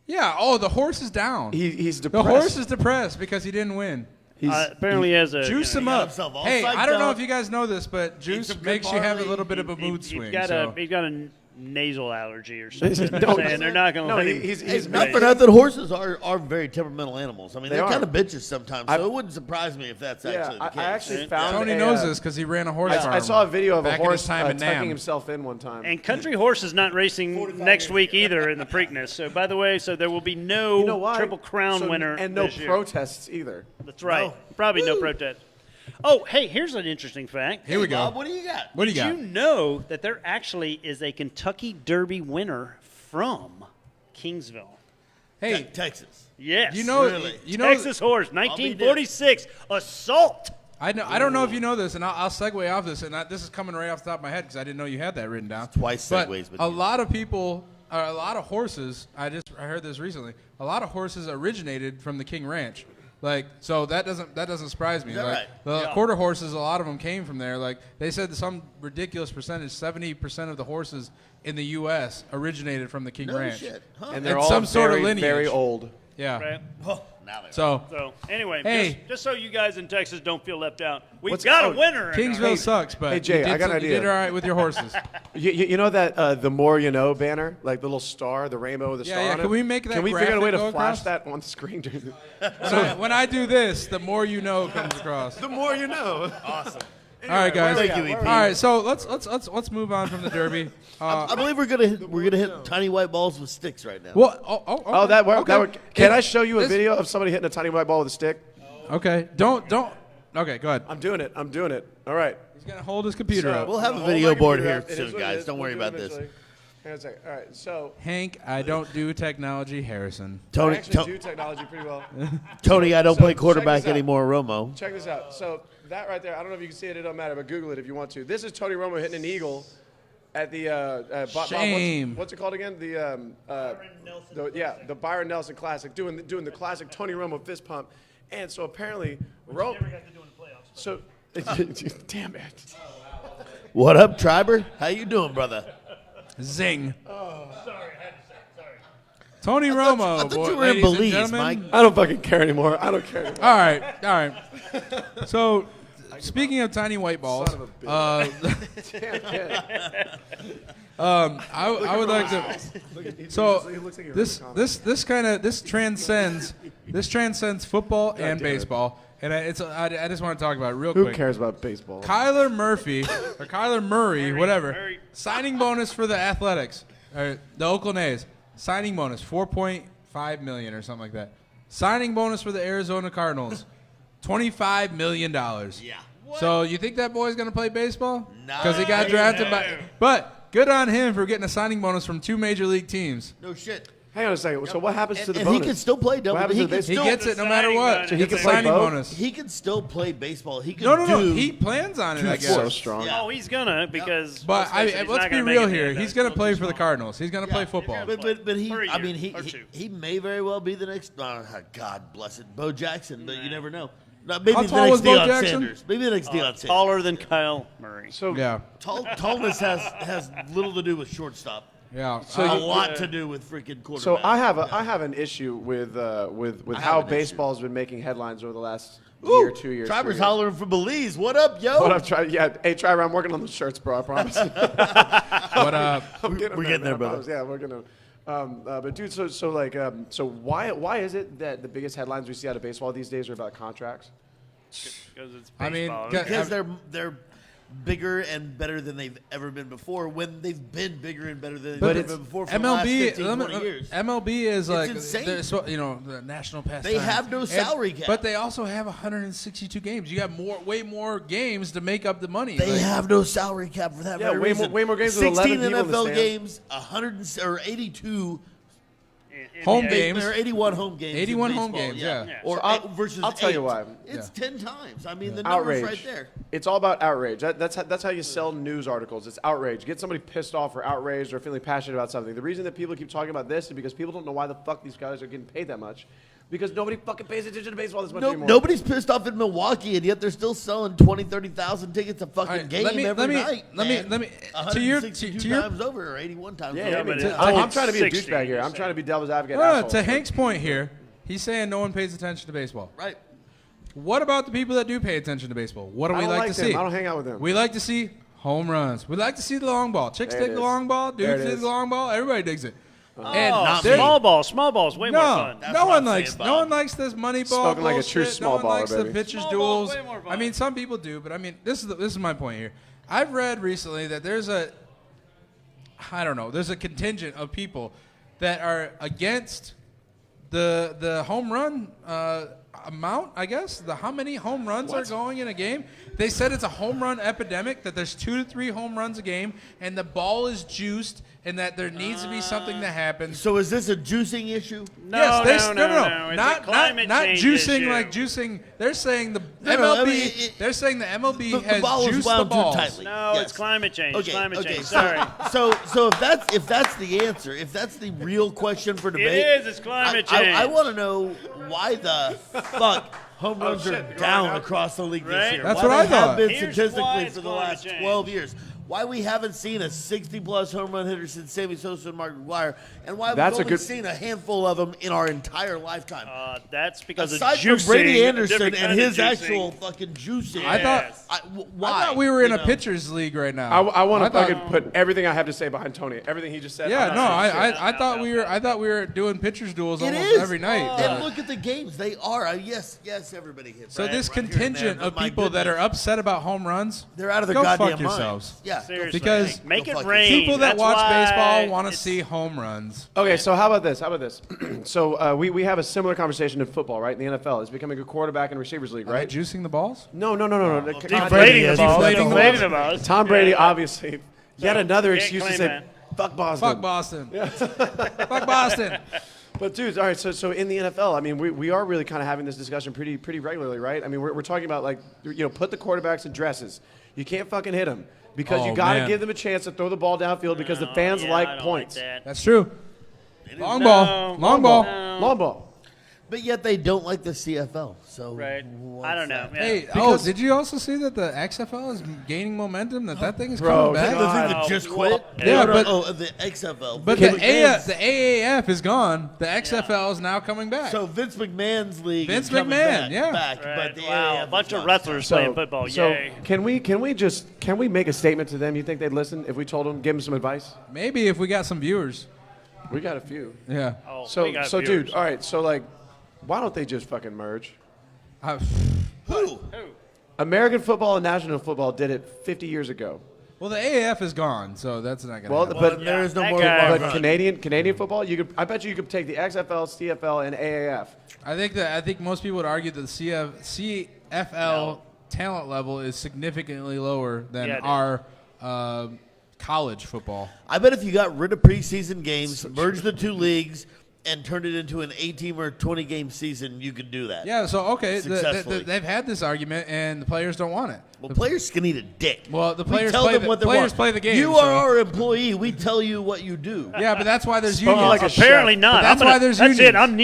Yeah. Oh, the horse is down. He's The depressed. horse is depressed because he didn't win. Apparently, he has a Juice you him know, got up. himself all Hey, psyched I don't know up. if you guys know this, but juice some good makes you have a barley. little bit of a mood He's swing. got so. a nasal allergy or something. No, and they're not going to no, let him. he's Not for nothing, horses are very temperamental animals. I mean, They they're are. kind of bitches sometimes, so it wouldn't surprise me if that's actually the I case. actually found Tony a, knows this because he ran a horse farm. I saw a video of back a in his horse time in tucking Nam. himself in one time. And Country Horse is not racing next week either in the Preakness. So, by the way, there will be no You know why? Triple Crown So- winner and no this year. protests either. That's right. No. Probably no protest. Oh, hey, here's an interesting fact. Here we Bob, go. what do you got? What do you Did got? you know that there actually is a Kentucky Derby winner from Kingsville? Hey, Texas. Yes. you know, Really? you know, Texas horse, 1946, assault. I know. I don't know if you know this, and I'll segue off this, and this is coming right off the top of my head because I didn't know you had that written down. Twice But segues with a you. lot of people, a lot of horses. I heard this recently. A lot of horses originated from the King Ranch. Like, so that doesn't surprise me. Is that Like, right? the Yeah. quarter horses, a lot of them came from there. Like they said, some ridiculous percentage, 70% of the horses in the U.S. originated from the King No Ranch. shit. Huh? And they're It's all some sort of very, lineage. very old. Yeah. Right. Oh, now they're So Anyway, Hey. just so you guys in Texas don't feel left out, we've What's- got a oh, winner. in Kingsville our- sucks, but Hey, Jay, you did I got an you idea. did all right with your horses. You know that the More You Know banner, like the little star, the rainbow with the Yeah, star yeah. on it? Can we make that Can we figure out a way graphic to go flash across? that on the screen? during the- When I do this, the more you know comes across. The more you know. awesome. All right, guys. where we Thank at? you, Where EP. we All right, so let's move on from the Derby. I believe we're gonna hit tiny white balls with sticks right now. Well, Oh, that worked. Okay. That worked. Can I show you a This- video of somebody hitting a tiny white ball with a stick? Okay, don't. Okay, go ahead. I'm doing it. All right. He's gonna hold his computer up. We'll have a Hold video my board computer here up. It is soon, what it guys. is. Don't We'll worry do it about this. eventually. Hang on a second. All right. So Hank, I don't do technology. Harrison. I Tony, actually do technology pretty well. Tony, I don't So, play check quarterback this out. anymore, Romo. Check this out. So that right there, I don't know if you can see it. It don't matter, but Google it if you want to. This is Tony Romo hitting an eagle at the Bob, Shame. what's it called again? The the Byron Nelson Classic, doing the classic Tony Romo fist pump. And so apparently, Never got to do in the playoffs. So damn it. What up, Triber? How you doing, brother? Zing. Sorry, I had to say it. Sorry. Tony I Romo. thought you boy, were in ladies and Belize, gentlemen. Mike. I don't fucking care anymore. I don't care anymore. All right. So, speaking of tiny white balls, Son of a bitch. Damn it. I would like to. So He looks like he read the comments. this transcends football and damn it. baseball, and I just want to talk about it real Who quick. cares about baseball? Kyler Murray, whatever. Murray. Signing bonus for the Athletics, or the Oakland A's. Signing bonus, $4.5 million or something like that. Signing bonus for the Arizona Cardinals, $25 million. Yeah. So you think that boy's gonna play baseball? No. Because he got drafted by. But good on him for getting a signing bonus from 2 major league teams. No shit. Hang on a second. So what happens to the And he bonus? can still play double. What happens He to the can base- He still, gets it no matter signing what. bonus. He He gets can a play signing both? bonus. he can still play baseball. He can No. do. He plans on it, I guess. so strong. Yeah. Oh, he's gonna because. But let's not be gonna real make it here. in. He's gonna That's play too for the small. Cardinals. He's gonna play football. But he, For a I year mean, or two. he may very well be the next. God bless it, Bo Jackson. But you never know. No, maybe How the tall next was Bo Deion Jackson? Sanders. Maybe the next Deion Sanders. Taller than Kyle Murray. So Yeah. Tallness has little to do with shortstop. Yeah. a lot to do with freaking quarterbacks. So I have an issue with how baseball's been making headlines over the last year, 2 years. Triber's hollering from Belize. What up, yo? What up, Triber? Yeah, hey, Triber, I'm working on the shirts, bro. I promise. What up? We're getting there, brother. Yeah, we're gonna. But dude, so why is it that the biggest headlines we see out of baseball these days are about contracts? Because it's I mean, baseball. Because they're bigger and better than they've ever been before when they've been bigger and better than they've ever been before for the last 15, 20 years. MLB is like insane. The national pastime. They have no salary cap. But they also have 162 games. You got way more games to make up the money. They have no salary cap for that Yeah, very reason. way more games with 16 11 people in the NFL stands. games, 82 home NBA. games. There are 81 home games. 81 in home baseball, games, yeah. Or So I'll tell you 8. why. It's Yeah. 10 times. I mean, the number's Outrage. right there. It's all about outrage. That's how you sell news articles. It's outrage. Get somebody pissed off or outraged or feeling passionate about something. The reason that people keep talking about this is because people don't know why the fuck these guys are getting paid that much. Because nobody fucking pays attention to baseball this much anymore. Nobody's pissed off in Milwaukee, and yet they're still selling 20, 30,000 tickets a fucking All right, game every night. let me to your 162 times over or 81 times Yeah, over. I mean, but I'm trying to be a 60, douchebag here. you're I'm trying to be devil's advocate. to asshole. Hank's point here. He's saying no one pays attention to baseball. Right. What about the people that do pay attention to baseball? What do I we don't like like to them. see? I don't hang out with them. We like to see home runs. We like to see the long ball. Chicks There it dig the is. long ball. There Dudes it dig is. the long ball. Everybody digs it. Oh, there- small ball's way more fun. That's no what one I'm likes. saying, No Bob. one likes this money ball. Spoken like a true bullshit. small No one likes baller, the baby. pitchers Small duels. ball's way more fun. I mean, some people do, but I mean, this is my point here. I've read recently that there's a contingent of people that are against the home run amount, I guess. How many home runs are going in a game? They said it's a home run epidemic, that there's 2 to 3 home runs a game, and the ball is juiced, and that there needs to be something that happens. So is this a juicing issue? No, Yes, no. It's Not a climate not change juicing issue. like juicing. They're saying the No, MLB. I mean, they're saying the MLB the has ball is juiced the wound too balls. tightly. No, Yes. it's climate change. Okay, Climate okay. change. Sorry. So if that's the answer, if that's the real question for debate, It is. It's climate change. I want to know why the fuck home runs are down across the league this Right? year. That's why what I they have thought. been Here's why statistically it's for the climate last change. 12 years. Why we haven't seen a 60-plus home run hitter since Sammy Sosa and Mark McGwire, and why That's a we've only good- seen a handful of them in our entire lifetime. That's because Aside of from juicing. Brady a Anderson different and kind of his juicing. actual fucking juicing. I thought. why? I thought we were in You a know? pitchers league right now. I want to thought- fucking put everything I have to say behind Tony. Everything he just said. Yeah, I'm no, not saying shit. I thought we were doing pitchers duels It almost is. every night. And look at the games. They are. Yes, everybody hits. So right, this right here and contingent there, of but my people that are goodness, upset about home runs, they're out of their go goddamn fuck yourselves. minds. Yeah, Seriously. Because make Go it fuck rain. People that That's watch why baseball want to it's- see home runs. Okay, so how about this? So we have a similar conversation in football, right? In the NFL, it's becoming a quarterback and receivers league, Are they right? juicing the balls? No. Deflating the ball. Deflating the Deflating the balls. Tom Brady, Yeah. obviously, yet another Can't excuse to claim say, that. "Fuck Boston." Fuck Boston. Fuck Boston. But dudes, all right. So in the NFL, I mean, we are really kind of having this discussion pretty regularly, right? I mean, we're talking about like, put the quarterbacks in dresses. You can't fucking hit them because Oh, you got to man. give them a chance to throw the ball downfield because the fans Yeah, like I don't points. Like that. That's true. Long No. ball. Long ball. No. Long ball. but yet they don't like the CFL. So Right. what's I don't know. that? Yeah. Hey, Because- did you also see that the XFL is gaining momentum? That thing is Bro, coming back. The thing God. that just quit? Yeah, but- the XFL. But Vince the McMahon's- AAF is gone. The XFL is now coming back. So Vince McMahon's league Vince is coming McMahon, back, yeah. back, Right. but the Wow, AAF a bunch is of not. wrestlers playing football. So Yay. can we make a statement to them? You think they'd listen if we told them, give them some advice? Maybe if we got some viewers. We got a few. Yeah. Oh, So we got dude, viewers. all right. So like, why don't they just fucking merge? Who? American football and national football did it 50 years ago. Well, the AAF is gone, so that's not going to Well, happen. but there is no that more. guy- Bar But run. Canadian football, I bet you could take the XFL, CFL, and AAF. I think most people would argue that the CFL talent level is significantly lower than Yeah, it is. our college football. I bet if you got rid of preseason games, merged the two leagues, and turn it into an 8-team or 20-game season, you can do that. Yeah, so, okay, Successfully. they've had this argument, and the players don't want it. Well, players can eat a dick. Well, the We players tell play them the- what they players want. play the game, You so- are our employee. We tell you what you do. Yeah, but that's why there's Spoken unions. like a Apparently chef. not. But that's why there's That's unions. it. I'm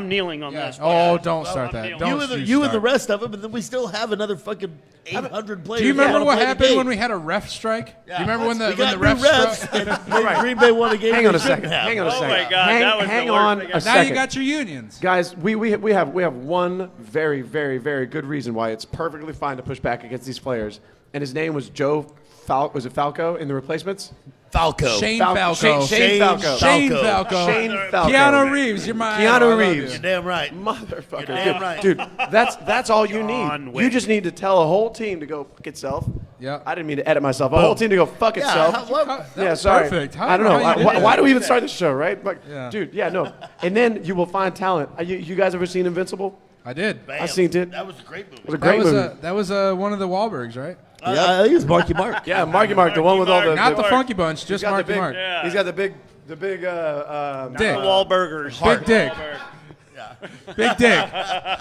kneeling on Yeah. this. Oh, don't start I'm that. dealing. Don't You and the start. rest of them, and then we still have another fucking 800 players. Do you remember that what wanna play the happened game. when we had a ref strike? Yeah. Do you remember when we the got refs new refs struck? and then Green Bay won a game? Hang on they a second. shouldn't have. Hang on a Oh second. my God, that was the hang worst on thing a I've Now second. you got your unions. Guys, we have one very, very, very good reason why it's perfectly fine to push back against these players, and his name was was it Falco in the replacements? Falco. Shane Falco. Falco. Shane Falco. Shane Falco. Falco. Shane Falco. Keanu Reeves. You're my Keanu idol. I love Reeves. you. You're damn right. Motherfucker. You're damn Dude, right. dude, that's all you John need. Wick. You just need to tell a whole team to go fuck itself. Yeah. I didn't mean to edit myself. A whole team to go fuck Yeah, itself. That Yeah, was sorry. perfect. How- I don't know. how you did that? Why do we even start the show, right? Like, Yeah. dude, yeah, no. And then you will find talent. You guys ever seen Invincible? I did. Bam. I seen it. That was a great movie. It was a great movie. That was one of the Wahlbergs, right? I think it's Marky Mark. Yeah, Marky Mark, the one with all the. Not the Mark. Funky Bunch, he's just got the Marky big- Mark. Yeah. He's got the big. Dick. The Wahlburgers. Big Dick. Big Dick.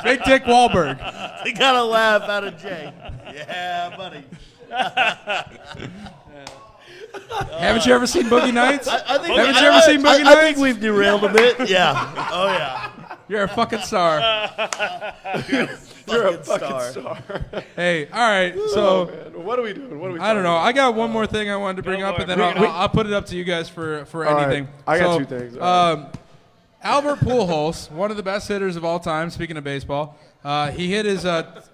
Big Dick Wahlberg. They got a laugh out of Jay. Yeah, buddy. Haven't you ever seen Boogie Nights? I think, Haven't you ever seen Boogie I Nights? think we've derailed a bit. Yeah. Oh, yeah. You're a fucking star. You're a Fucking fucking star. star. Hey, all right. So Man, what are we doing? What are we? I don't know. talking I got one more thing I wanted to bring Go up, for and it. then I'll put it up to you guys for right. anything. I got So, two things. All Albert Pujols, one of the best hitters of all time. Speaking of baseball, he hit his.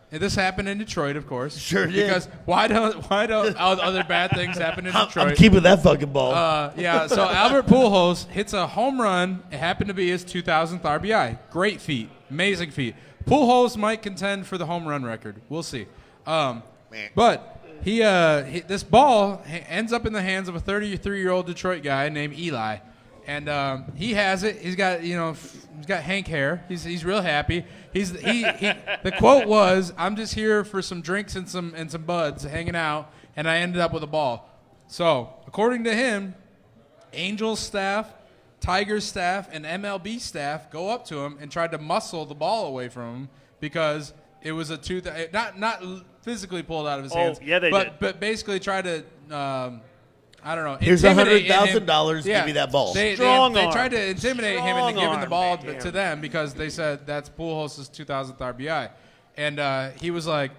This happened in Detroit, of course. Sure did. Because why don't other bad things happen in Detroit? I'm keeping that fucking ball. Yeah, so Albert Pujols hits a home run. It happened to be his 2000th RBI. Great feat. Amazing feat. Pujols might contend for the home run record. We'll see. But this ball ends up in the hands of a 33-year-old Detroit guy named Eli. And he has it. He's got he's got Hank hair. He's real happy. The quote was, "I'm just here for some drinks and some buds, hanging out," and I ended up with a ball. So according to him, Angels staff, Tigers staff, and MLB staff go up to him and tried to muscle the ball away from him because it was not physically pulled out of his hands. yeah, they did. But basically tried to. I don't know. Here's intimidate him. $100,000. Give me that ball. They Strong arm. tried to intimidate him into Strong giving the arm. ball Damn. to them because they said that's Pujols' 2000th RBI. And he was like,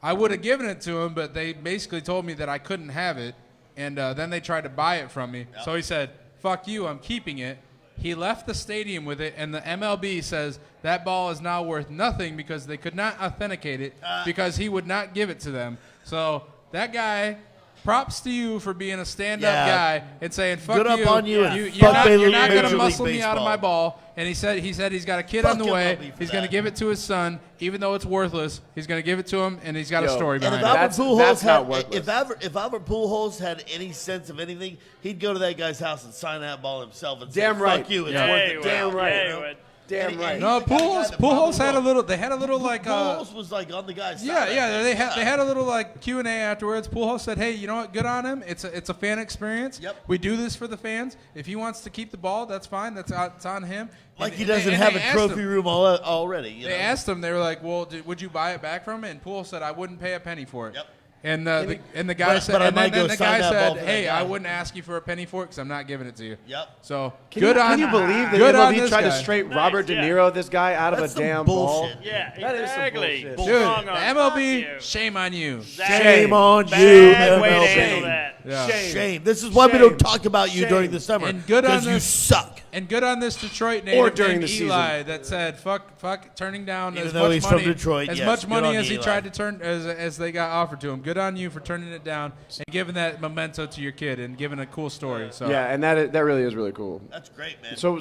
I would have given it to him, but they basically told me that I couldn't have it. And then they tried to buy it from me. So he said, fuck you, I'm keeping it. He left the stadium with it, and the MLB says that ball is now worth nothing because they could not authenticate it because he would not give it to them. So that guy, props to you for being a stand-up Yeah. guy and saying, fuck Good you. up on you and You're fuck not, Major going to League muscle me out of Baseball. my ball. And he said he's got a kid on Fuck the way. MLB for He's going to that. give it to his son, even though it's worthless. He's going to give it to him, and he's got a Yo, story And behind if it. Albert Pujols that's not had, worthless. if Albert Pujols had any sense of anything, he'd go to that guy's house and sign that ball himself and Damn say, right. "Fuck you, it's Yeah, worth he it." would. Damn right. Yeah, he would. Damn And- right. and No, he's the kind of guy that Pujols had a probably little. They had a little like. Pujols was like on the guy's side. Yeah. They had a little like Q&A afterwards. Pujols said, "Hey, you know what? Good on him. It's a fan experience. Yep. We do this for the fans. If he wants to keep the ball, that's fine. It's on him." Like And- he doesn't and have they a asked trophy him- room already. You They know? asked him. They were like, "Well, would you buy it back from him?" And Pujols said, "I wouldn't pay a penny for it." Yep. And the guy But- said, but I and might then go the sign guy that ball said, for that "Hey, guy." I wouldn't ask you for a penny for it because I'm not giving it to you." Yep. So Can good you on. believe that good on MLB this tried guy. to straight Nice, Robert De yeah. Niro this guy out of That's a some damn bullshit. ball? Yeah, That is some exactly. bullshit. Dude, Strong the arm. MLB, Fuck you. shame on you. Shame on you, Bad way to MLB. handle that. Yeah. Shame. This is why we Shame. don't talk about you Shame. during the summer. And good on because you this- suck. And good on this Detroit native during named the season. Eli that said, fuck, turning down Even as though much he's from money, Detroit, as yes, much good money on as he Eli. tried to turn as they got offered to him. Good on you for turning it down and giving that memento to your kid and giving a cool story. So Yeah, and that really is really cool. That's great, man. So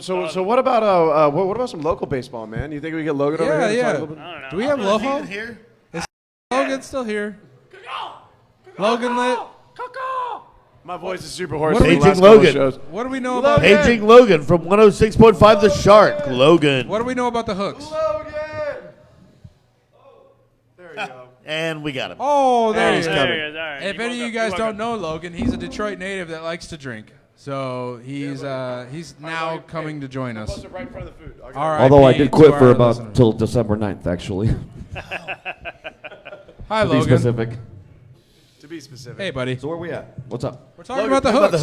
what about what about some local baseball, man? You think we get Logan over yeah, here? to talk yeah. a little bit? I don't know. Do we have Is he Loho? even here? Logan's still here. Logan lit. My voice is super hoarse. What from do the we- last couple of Logan. shows. What do we know about Logan. Paging Logan from 106.5 The Shark. Logan. What do we know about the hooks? Logan. There you go. And we got him. Oh, there he he's is. coming. There he is. All right. If You any of woke you up. guys You don't woke know Logan, he's a Detroit native that likes to drink. So he's now coming to join us. Post it right in front of the food. Okay. All right. Although I did quit for about till December 9th, actually. Hi, To be Logan. specific. To be specific. Hey, buddy. So where we at? What's up? We're talking about the hooks.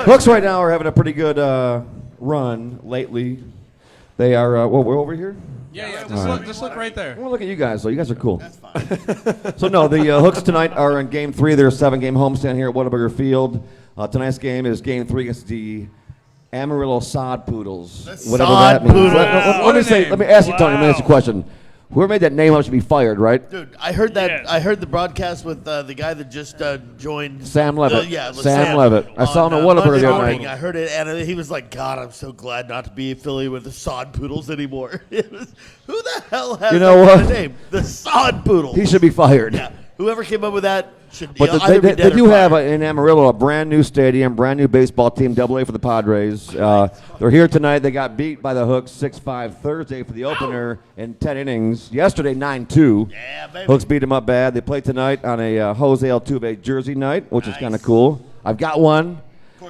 Hooks right now are having a pretty good run lately. They are. We're over here. Yeah. All Just look right there. Well, look at you guys, though. You guys are cool. That's fine. So, no, the Hooks tonight are in Game 3. They're a 7-game homestand here at Whataburger Field. Tonight's game is Game 3 against the Amarillo Sod Poodles. Whatever that means. Poodles. Let me ask you, Tony, let me ask you a question. Whoever made that name up should be fired, right? Dude, I heard that. Yes. I heard the broadcast with the guy that just joined. Sam Levitt. With Sam Levitt. I saw him at Whataburger Monday the other morning. night. I heard it, and he was like, "God, I'm so glad not to be affiliated with the Sod Poodles anymore." It was, who the hell has You know that kind what? of name? The Sod Poodles. He should be fired. Yeah. Whoever came up with that should But either be they dead do or have fired. in Amarillo a brand new stadium, brand new baseball team, AA for the Padres. They're here tonight. They got beat by the Hooks 6-5 Thursday for the opener in 10 innings. Yesterday 9-2. Yeah, baby. Hooks beat them up bad. They play tonight on a Jose Altuve jersey night, which is kind of cool. I've got one.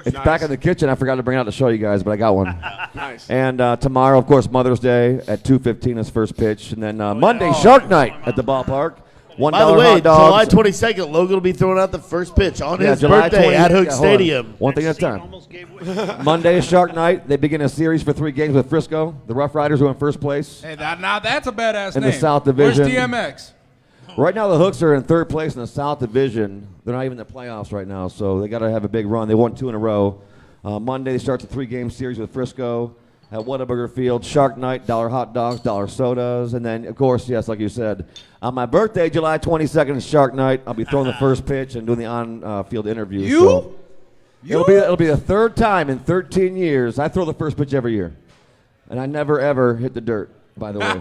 It's back in the kitchen. I forgot to bring it out to show you guys, but I got one. Nice. And tomorrow, of course, Mother's Day at 2:15 is first pitch, and then Monday Shark Night at the ballpark. $1 By the way, hot dogs. July 22nd, Logan will be throwing out the first pitch on his July birthday 20 at Hook yeah, hold on. Stadium. One thing at a Seat time. almost gave way. Monday is Shark Night. They begin a series for 3 games with Frisco. The Rough Riders, who are in first place. Hey, now that's a badass In name. the South Division. Where's DMX? Right now, the Hooks are in third place in the South Division. They're not even in the playoffs right now, so they got to have a big run. They won 2 in a row. Monday, they start the 3-game series with Frisco at Whataburger Field. Shark Night, $1 hot dogs, $1 sodas. And then, of course, yes, like you said, on my birthday, July 22nd, is Shark Night. I'll be throwing the first pitch and doing the on-field interview. You? It'll be the third time in 13 years. I throw the first pitch every year. And I never, ever hit the dirt, by the way.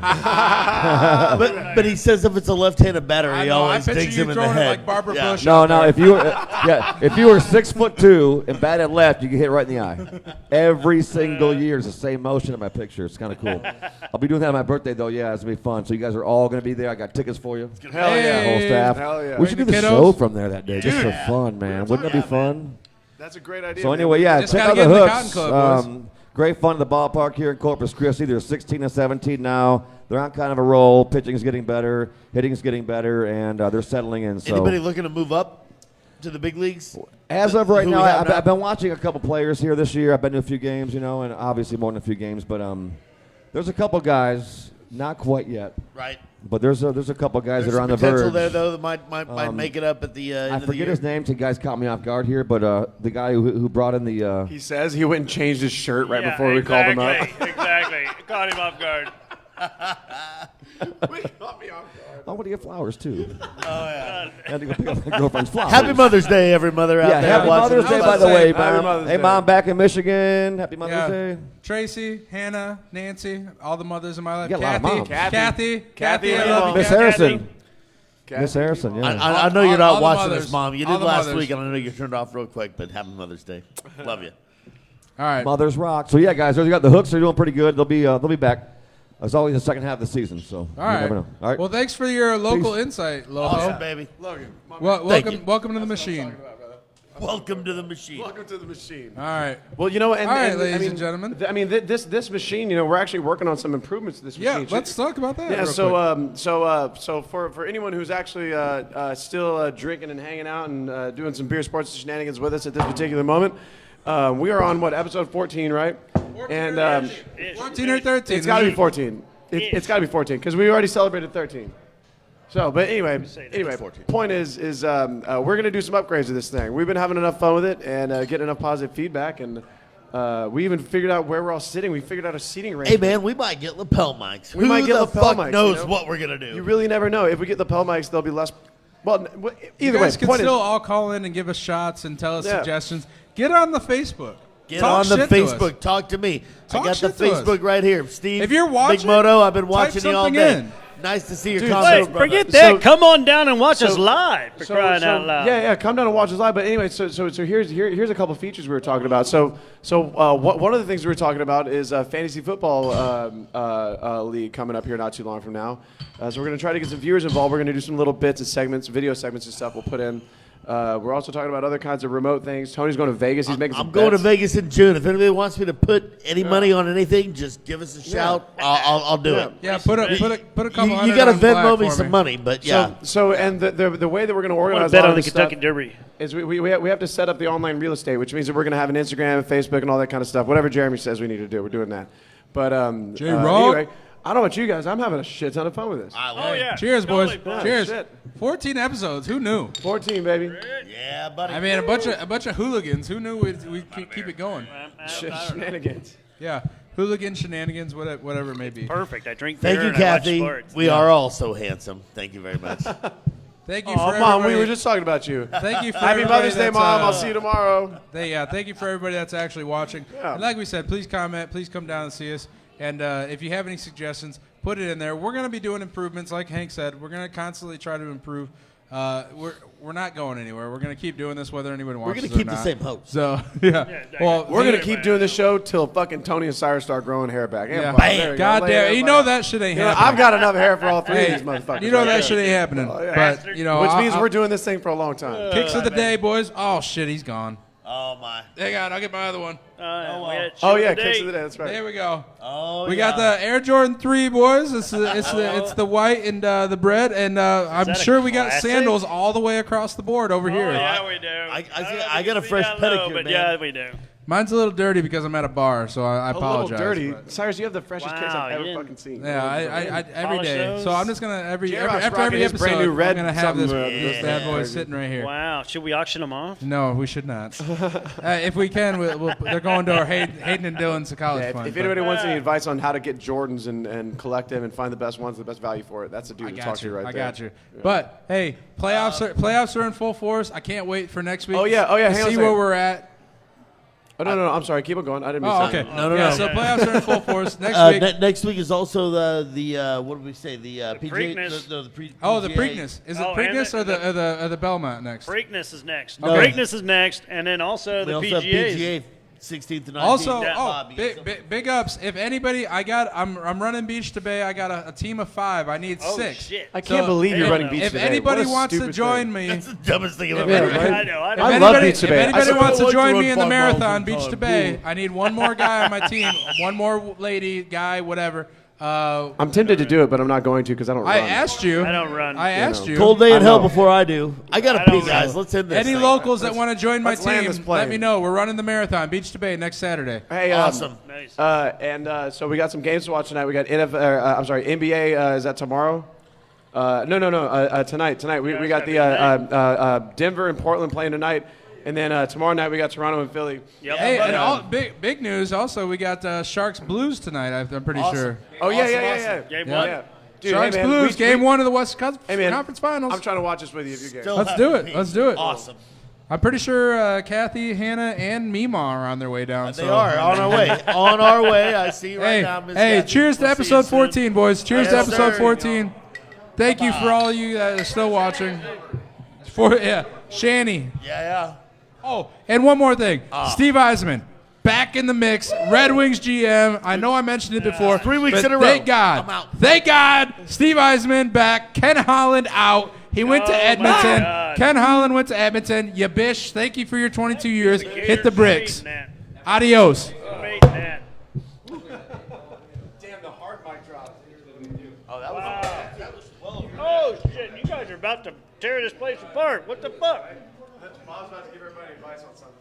But he says if it's a left-handed batter, I he know. I always picture digs you him in the throwing it head. like Barbara Yeah. Bush. No, if you were 6'2" and batted left, you get hit right in the eye. Every single year is the same motion in my picture. It's kind of cool. I'll be doing that on my birthday though. Yeah, it's gonna be fun. So you guys are all gonna be there. I got tickets for you. Hell Hey. yeah. The whole staff. Hell yeah. We should do the Kiddos. show from there that day, just for fun, man. Wouldn't that be fun? That's a great idea. So man. anyway, yeah, Just check gotta out get the in the Hooks. Cotton Club, boys. Great fun at the ballpark here in Corpus Christi. They're 16-17 now. They're on kind of a roll. Pitching is getting better. Hitting is getting better, and they're settling in. So Anybody looking to move up to the big leagues? as of right Who now, we have now? I've been watching a couple players here this year. I've been to a few games, and obviously more than a few games. But there's a couple guys, not quite yet, Right. but there's a couple guys There's that are on the potential verge. there, though, that might make it up at the end I of the forget year. his name. Two guys caught me off guard here, but the guy who brought in the He says he went and changed his shirt right Yeah, before we called him up. Exactly. Caught him off guard. We caught me off guard. I want to get flowers too. Oh, I had to go pick up my girlfriend's flowers. Happy Mother's Day, every mother out Yeah, there. happy watching Mother's this. Day, by the Mother's way, Day. Happy Mom. Mother's Hey, Day. Mom, back in Michigan. Happy Mother's Yeah. Day. Tracy, Hannah, Nancy, all the mothers in my life. You got a lot of Kathy, moms. Kathy, I Kathy, love you, Miss Kathy. Harrison. Kathy. Miss Harrison, yeah. I know you're All not the watching mothers. this, Mom. You All did the last mothers. week, and I know you turned off real quick, but happy Mother's Day. Love you. All right. Mothers rock. So yeah, guys, we got the Hooks. They're doing pretty good. They'll be back. As always, the second half of the season. So All you right. never know. All right. Well, thanks for your local Peace. insight, Loho. Awesome, baby. Logan, my Well, Thank you. welcome to the machine. Welcome to the machine. welcome to the machine. All right. Well, and, All right, and, ladies I mean, and gentlemen. I mean, this machine, we're actually working on some improvements to this Yeah, machine. let's talk about that. Yeah, real quick. so for anyone who's actually still drinking and hanging out and doing some beer sports shenanigans with us at this particular moment, we are on episode 14, right? And 14 or 13. it's got to be 14. It's got to be 14 because we already celebrated 13. So, but anyway, point is we're gonna do some upgrades to this thing. We've been having enough fun with it and getting enough positive feedback, and we even figured out where we're all sitting. We figured out a seating Hey, arrangement. man, we might get lapel mics. We might get Who the lapel fuck mics, knows you know? what we're going to do? You really never know. If we get lapel mics, there'll be less. Well, You either way, guys can point still is, all call in and give us shots and tell us Yeah. suggestions. Get on the Facebook. Get Talk on the shit to us. Facebook. Talk to me. Talk I got the shit to us. Facebook right here. Steve, If you're watching, Big Moto, I've been type watching you all something day. in. Nice to see your Dude, comments, Wait, brother. forget that. So- Come on down and watch us so- live, for crying out loud. Yeah, come down and watch us live. But anyway, so here's a couple of features we were talking about. One of the things we were talking about is fantasy football league coming up here not too long from now. So we're gonna try to get some viewers involved. We're gonna do some little bits and segments, video segments and stuff. We'll put in. We're also talking about other kinds of remote things. Tony's going to Vegas. He's making some I'm going to bets. Vegas in June. If anybody wants me to put any money on anything, just give us a shout. I'll do it. Yeah, put a couple You hundred got to on black Venmo me for some money, but So and the way that we're going to I want organize to bet all on the this Kentucky stuff Derby. is we have to set up the online real estate, which means that we're going to have an Instagram and Facebook and all that kind of stuff. Whatever Jeremy says we need to do, we're doing that. But J-Rock. anyway, I don't know about you guys. I'm having a shit ton of fun with this. Oh, yeah. Cheers, boys. Totally fun. Cheers. Shit. 14 episodes. Who knew? 14, baby. Yeah, buddy. I mean, a bunch of hooligans. Who knew we'd keep it going? Shenanigans. Yeah, hooligan shenanigans, whatever it may be. Perfect. I drink beer Thank you, and I watch Kathy. sports. We are all so handsome. Thank you very much. Thank you Oh, for Mom, everybody. we were just talking about you. Thank you for Happy everybody Mother's Day, that's, Mom. I'll see you tomorrow. Thank you for everybody that's actually watching. Yeah. And like we said, please comment. Please come down and see us. And if you have any suggestions, put it in there. We're going to be doing improvements, like Hank said. We're going to constantly try to improve. We're not going anywhere. We're going to keep doing this whether anyone wants We're going to to keep or the not. same host. So, yeah. Well, We're going to Yeah, keep man. doing this show till fucking Tony and Cyrus start growing hair back. Yeah. There we go. God Lay damn. it You up. know that shit ain't You know, happening. I've got enough hair for all three Hey, of these motherfuckers. you know right that there. shit ain't happening. Oh, yeah. But, you know, Which means I'll- we're doing this thing for a long time. Kicks of the day, boys. Oh, shit, he's gone. Oh, my. Hang on, I'll get my other one. Oh, yeah, kicks of the day. That's right. There we go. Oh, We got the Air Jordan 3, boys. It's the white and the bread, and I'm that a sure we got classic? sandals all the way across the board over here. Oh, yeah, we do. I got a fresh pedicure, but man. yeah, we do. Mine's a little dirty because I'm at a bar, so I A little apologize. dirty. but- Cyrus, you have the freshest kicks Wow, I've you ever didn't- fucking seen. Yeah, I every Polish day. those? So I'm just gonna after J-Rock's every rocking his episode, brand new red I'm gonna have this, something, this bad boy sitting right here. Wow. Should we auction them off? No, we should not. If we can, they're going to our Hayden and Dylan's college Yeah, fund. if but anybody wants any advice on how to get Jordans and collect them and find the best ones, the best value for it, that's the dude I to got talk to you. right I there. got you. But hey, playoffs are in full force. I can't wait for next week. Oh, yeah. To hang on a see second. where we're at. Oh, no, I'm sorry. Keep on going. I didn't mean Oh, to okay. No. Yeah, so playoffs are in full force next week. Next week is also the what did we say? The PGA. Preakness. The Oh, the PGA. Preakness. Is it Oh, and Preakness or the- the Belmont next? Preakness is next. No. Preakness is next, and then also We the also have PGAs. PGA 16th to 19th. Also, Yeah. Bobby. big ups. If anybody, I'm running Beach to Bay. I got a team of 5. I need Oh, 6. shit. I can't So, believe you're hell running no. beach If today. anybody What a wants to stupid join thing. me, That's the dumbest thing I've If ever any- heard. I know. I If love anybody, Beach to if Bay. anybody I wants to support join you me on in the 5 miles marathon, and Beach to Todd. Bay, I need one more guy on my team, one more lady, guy, whatever. I'm tempted to do it, but I'm not going to because I don't I run. asked you. I don't run. I You asked know. you. Cold day I in hell know. before I do. I gotta I pee, don't guys. know. Let's end this. Any thing. locals that want to join my let's land team, this plane. let me know. We're running the marathon, Beach to Bay, next Saturday. Hey, Awesome. Nice. So we got some games to watch tonight. We got NBA. Is that tomorrow? No. Tonight. We got the Denver and Portland playing tonight, and then tomorrow night we got Toronto and Philly. Yep. Hey, But, and all, big news. Also, we got Sharks Blues tonight. I'm pretty sure. Oh yeah. Game Yeah. one. Yeah. Dude, Sharks hey, man, Blues, game 1 of the West Hey, man, Conference Finals. I'm trying to watch this with you if you can. Still Let's have do to it. pee. Let's do it. Awesome. I'm pretty sure Kathy, Hannah, and Mima are on their way down. They so. are on our way. On our way. I see you right Hey, now, Miss hey! Kathy. Cheers to We'll see you episode soon. 14, boys. Cheers to Yes, episode sir. 14. Thank you for all of you that are still watching. Shanny. Yeah. Oh, and one more thing. Steve Eisman, back in the mix. Red Wings GM. I know I mentioned it before. 3 weeks but in a row. Thank God. I'm out. Thank God. Steve Eisman back. Ken Holland out. He went to Oh, my Edmonton. God. Ken Holland went to Edmonton. You bish. Thank you for your 22 years. Hit the bricks. That. Adios. That. Damn, the hard mic drop. Oh, shit. You guys are about to tear this place apart. What the fuck? Bob's about to give everybody advice on something.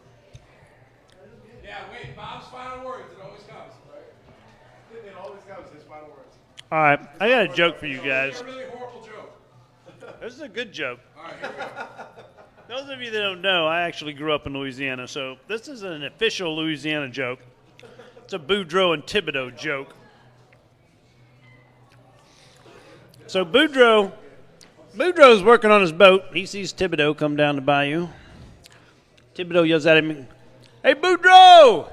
Yeah, wait. Bob's final words. It always comes. It always comes his final words. All right. I got a joke for you guys. A really horrible joke. This is a good joke. All right, here we go. Those of you that don't know, I actually grew up in Louisiana, so this is an official Louisiana joke. It's a Boudreaux and Thibodeau joke. So Boudreaux's working on his boat. He sees Thibodeau come down the bayou. Thibodeau yells at him, "Hey, Boudreaux!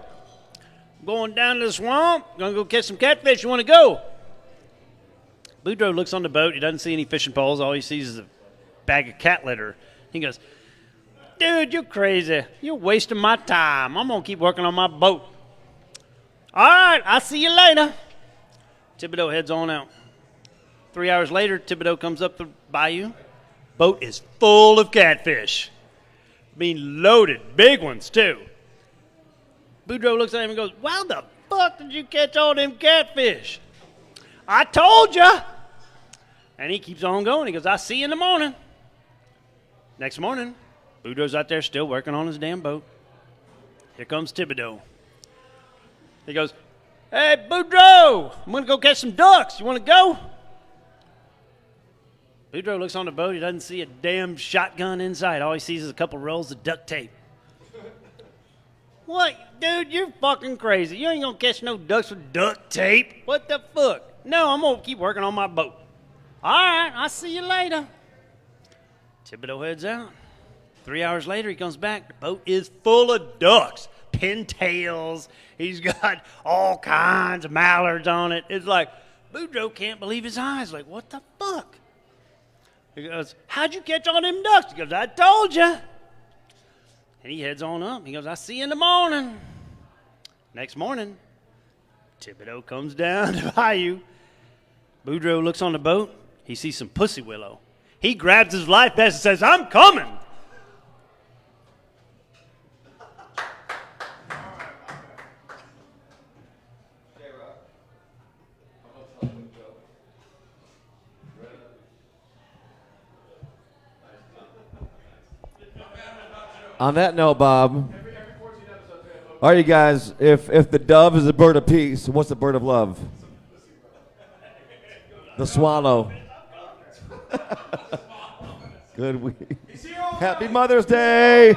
I'm going down to the swamp. Gonna go catch some catfish. You want to go?" Boudreaux looks on the boat. He doesn't see any fishing poles. All he sees is a bag of cat litter. He goes, "Dude, you're crazy. You're wasting my time. I'm going to keep working on my boat." "All right, I'll see you later." Thibodeau heads on out. 3 hours later, Thibodeau comes up the bayou. Boat is full of catfish. being loaded, big ones too. Boudreaux looks at him and goes, "Why the fuck did you catch all them catfish?" "I told you." And he keeps on going. He goes, "I'll see you in the morning." Next morning, Boudreaux's out there still working on his damn boat. Here comes Thibodeau. He goes, "Hey, Boudreaux, I'm going to go catch some ducks. You want to go?" Boudreaux looks on the boat. He doesn't see a damn shotgun inside. All he sees is a couple rolls of duct tape. "What? Dude, you're fucking crazy. You ain't going to catch no ducks with duct tape. What the fuck?" "No, I'm going to keep working on my boat." "All right, I'll see you later." Thibodeau heads out. 3 hours later, he comes back. The boat is full of ducks, pintails. He's got all kinds of mallards on it. It's like, Boudreaux can't believe his eyes. Like, what the fuck? He goes, "How'd you catch all them ducks?" He goes, "I told you." And he heads on up. He goes, "I'll see you in the morning." Next morning, Thibodeau comes down to Bayou. Boudreaux looks on the boat. He sees some pussy willow. He grabs his life vest and says, "I'm coming." On that note, Bob, all right, you guys, if the dove is a bird of peace, what's the bird of love? The swallow. Good week. Happy Mother's Day.